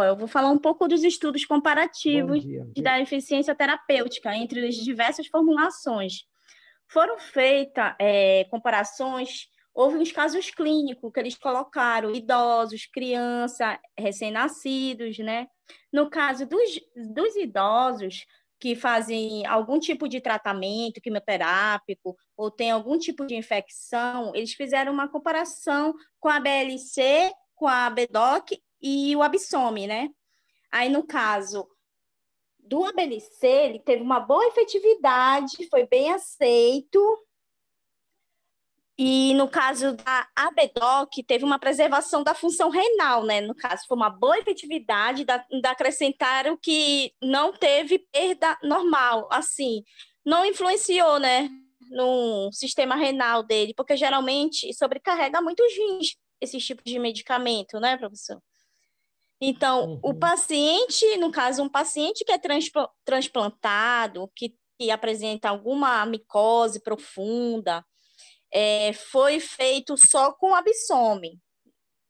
Eu vou falar um pouco dos estudos comparativos da eficiência terapêutica entre as diversas formulações. Foram feitas comparações, houve uns casos clínicos que eles colocaram idosos, crianças, recém-nascidos, né? No caso dos idosos que fazem algum tipo de tratamento quimioterápico ou tem algum tipo de infecção, eles fizeram uma comparação com a BLC, com a ABDOC e o Absome, né? Aí, no caso do ABLC, ele teve uma boa efetividade, foi bem aceito. E no caso da ABDOC, teve uma preservação da função renal, né? No caso, foi uma boa efetividade, ainda acrescentaram que não teve perda normal, assim, não influenciou, né, no sistema renal dele, porque geralmente sobrecarrega muito os rins, esses tipos de medicamento, né, professor? Então, o paciente, no caso, um paciente que é transplantado, que apresenta alguma micose profunda, foi feito só com o Absome.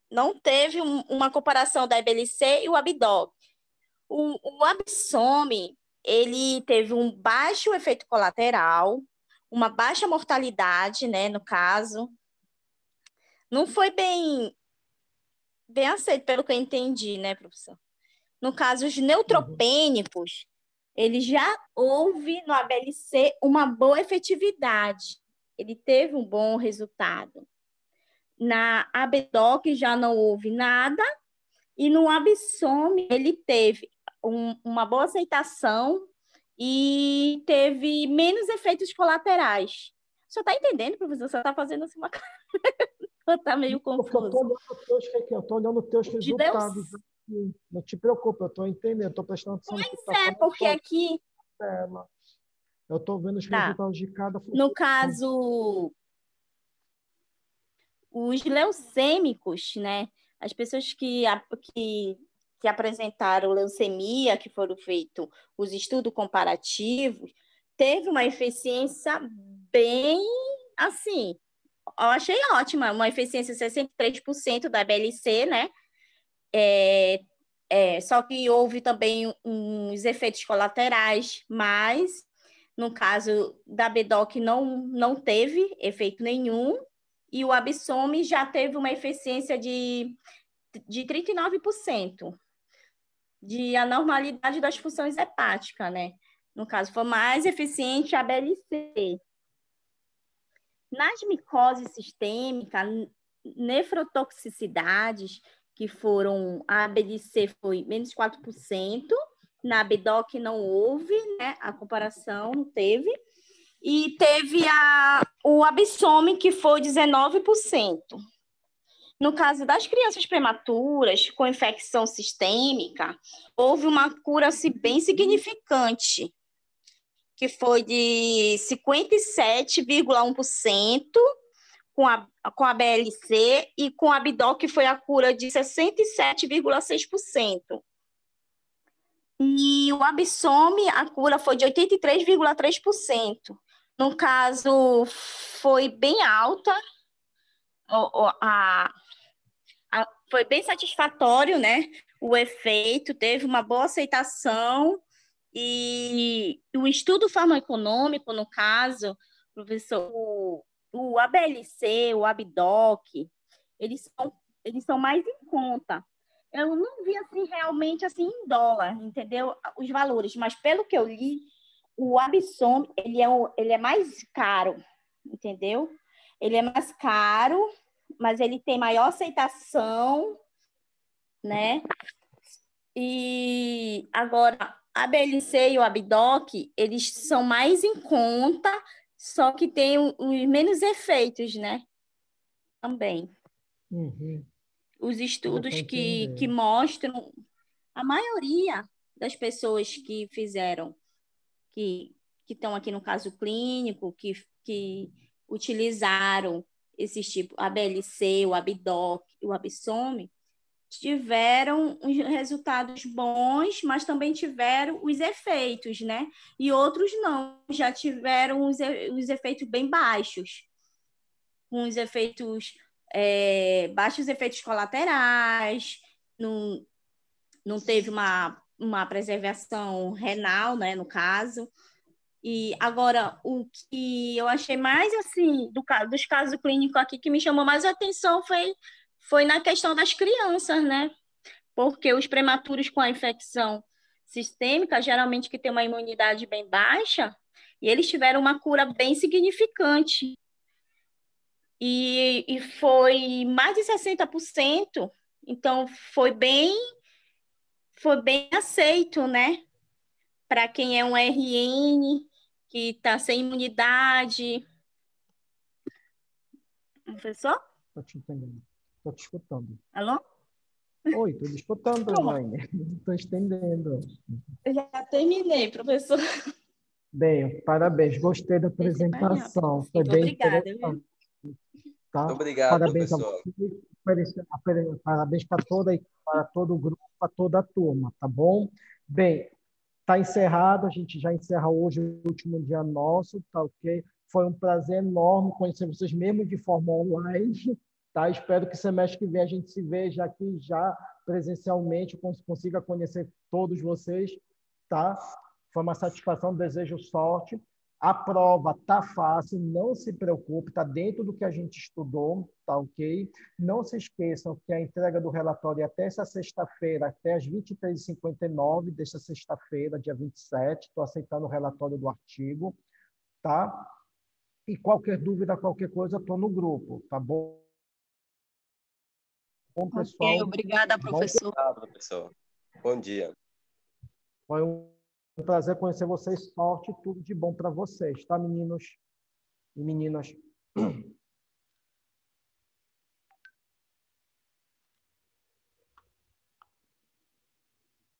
Não teve uma comparação da ABLC e o Abdoc. O Absome, ele teve um baixo efeito colateral, uma baixa mortalidade, né, no caso. Não foi bem aceito, pelo que eu entendi, né, professor? No caso, os neutropênicos, ele já houve no ABLC uma boa efetividade. Ele teve um bom resultado. Na ABDOC já não houve nada, e no Absome ele teve uma boa aceitação e teve menos efeitos colaterais. Você está entendendo, professor? Você está fazendo assim uma cara... Está meio confuso. Eu estou olhando os teus resultados aqui. Não te preocupe, eu estou entendendo, estou prestando atenção no que está falando. Porque aqui... Eu estou vendo os resultados de cada função. No caso, os leucêmicos, né? As pessoas que apresentaram leucemia, que foram feitos os estudos comparativos, teve uma eficiência bem, assim, eu achei ótima, uma eficiência de 63% da BLC, né? Só que houve também uns efeitos colaterais, mas No caso da BDOC não teve efeito nenhum, e o Absome já teve uma eficiência de 39% de anormalidade das funções hepáticas, né? No caso, foi mais eficiente a BLC. Nas micoses sistêmicas, nefrotoxicidades, que foram, a BLC foi menos 4%, na BDOC não houve, né? A comparação não teve. E teve o Absome, que foi 19%. No caso das crianças prematuras com infecção sistêmica, houve uma cura bem significante, que foi de 57,1% com a BLC, e com a BDOC foi a cura de 67,6%. E o Absome, a cura foi de 83,3%. No caso, foi bem alta, foi bem satisfatório, né? O efeito, teve uma boa aceitação, e o estudo farmacoeconômico, no caso, professor, o ABLC, o ABDOC, eles são mais em conta. Eu não vi assim realmente assim em dólar, entendeu? Os valores, mas pelo que eu li, o Absome, ele é mais caro, entendeu? Ele é mais caro, mas ele tem maior aceitação, né? E agora, a BLC e o ABDOC, eles são mais em conta, só que tem os menos efeitos, né? Também. Uhum. Os estudos que mostram, a maioria das pessoas que fizeram, que estão aqui no caso clínico, que utilizaram esses tipos, a BLC, o ABDOC, o Absome, tiveram os resultados bons, mas também tiveram os efeitos, né? E outros não, já tiveram os efeitos bem baixos, com os efeitos, baixos efeitos colaterais, não teve uma preservação renal, né, no caso. E agora, o que eu achei mais, assim, dos casos clínicos aqui, que me chamou mais a atenção foi na questão das crianças, né? Porque os prematuros com a infecção sistêmica, geralmente que tem uma imunidade bem baixa, e eles tiveram uma cura bem significante. E foi mais de 60%, então foi bem aceito, né? Para quem é um RN, que está sem imunidade. Professor? Estou te entendendo. Estou te escutando. Alô? Oi, estou te escutando, Elaine. Estou entendendo. Eu já terminei, professor. Bem, parabéns. Gostei da apresentação. Foi bem obrigada, interessante. Tá? Obrigado, parabéns professor. Parabéns para todo o grupo, para toda a turma, tá bom? Bem, está encerrado, a gente já encerra hoje o último dia nosso, tá ok? Foi um prazer enorme conhecer vocês mesmo de forma online, tá? Espero que semestre que vem a gente se veja aqui já presencialmente, consiga conhecer todos vocês, tá? Foi uma satisfação, desejo sorte. A prova tá fácil, não se preocupe, tá dentro do que a gente estudou, tá ok? Não se esqueçam que a entrega do relatório é até essa sexta-feira, até às 23h59 desta sexta-feira, dia 27. Estou aceitando o relatório do artigo, tá? E qualquer dúvida, qualquer coisa, estou no grupo, tá bom? Bom, pessoal. Ok, obrigada, professor. Obrigado, professor. Bom dia. Foi um prazer conhecer vocês. Sorte e tudo de bom para vocês, tá, meninos e meninas?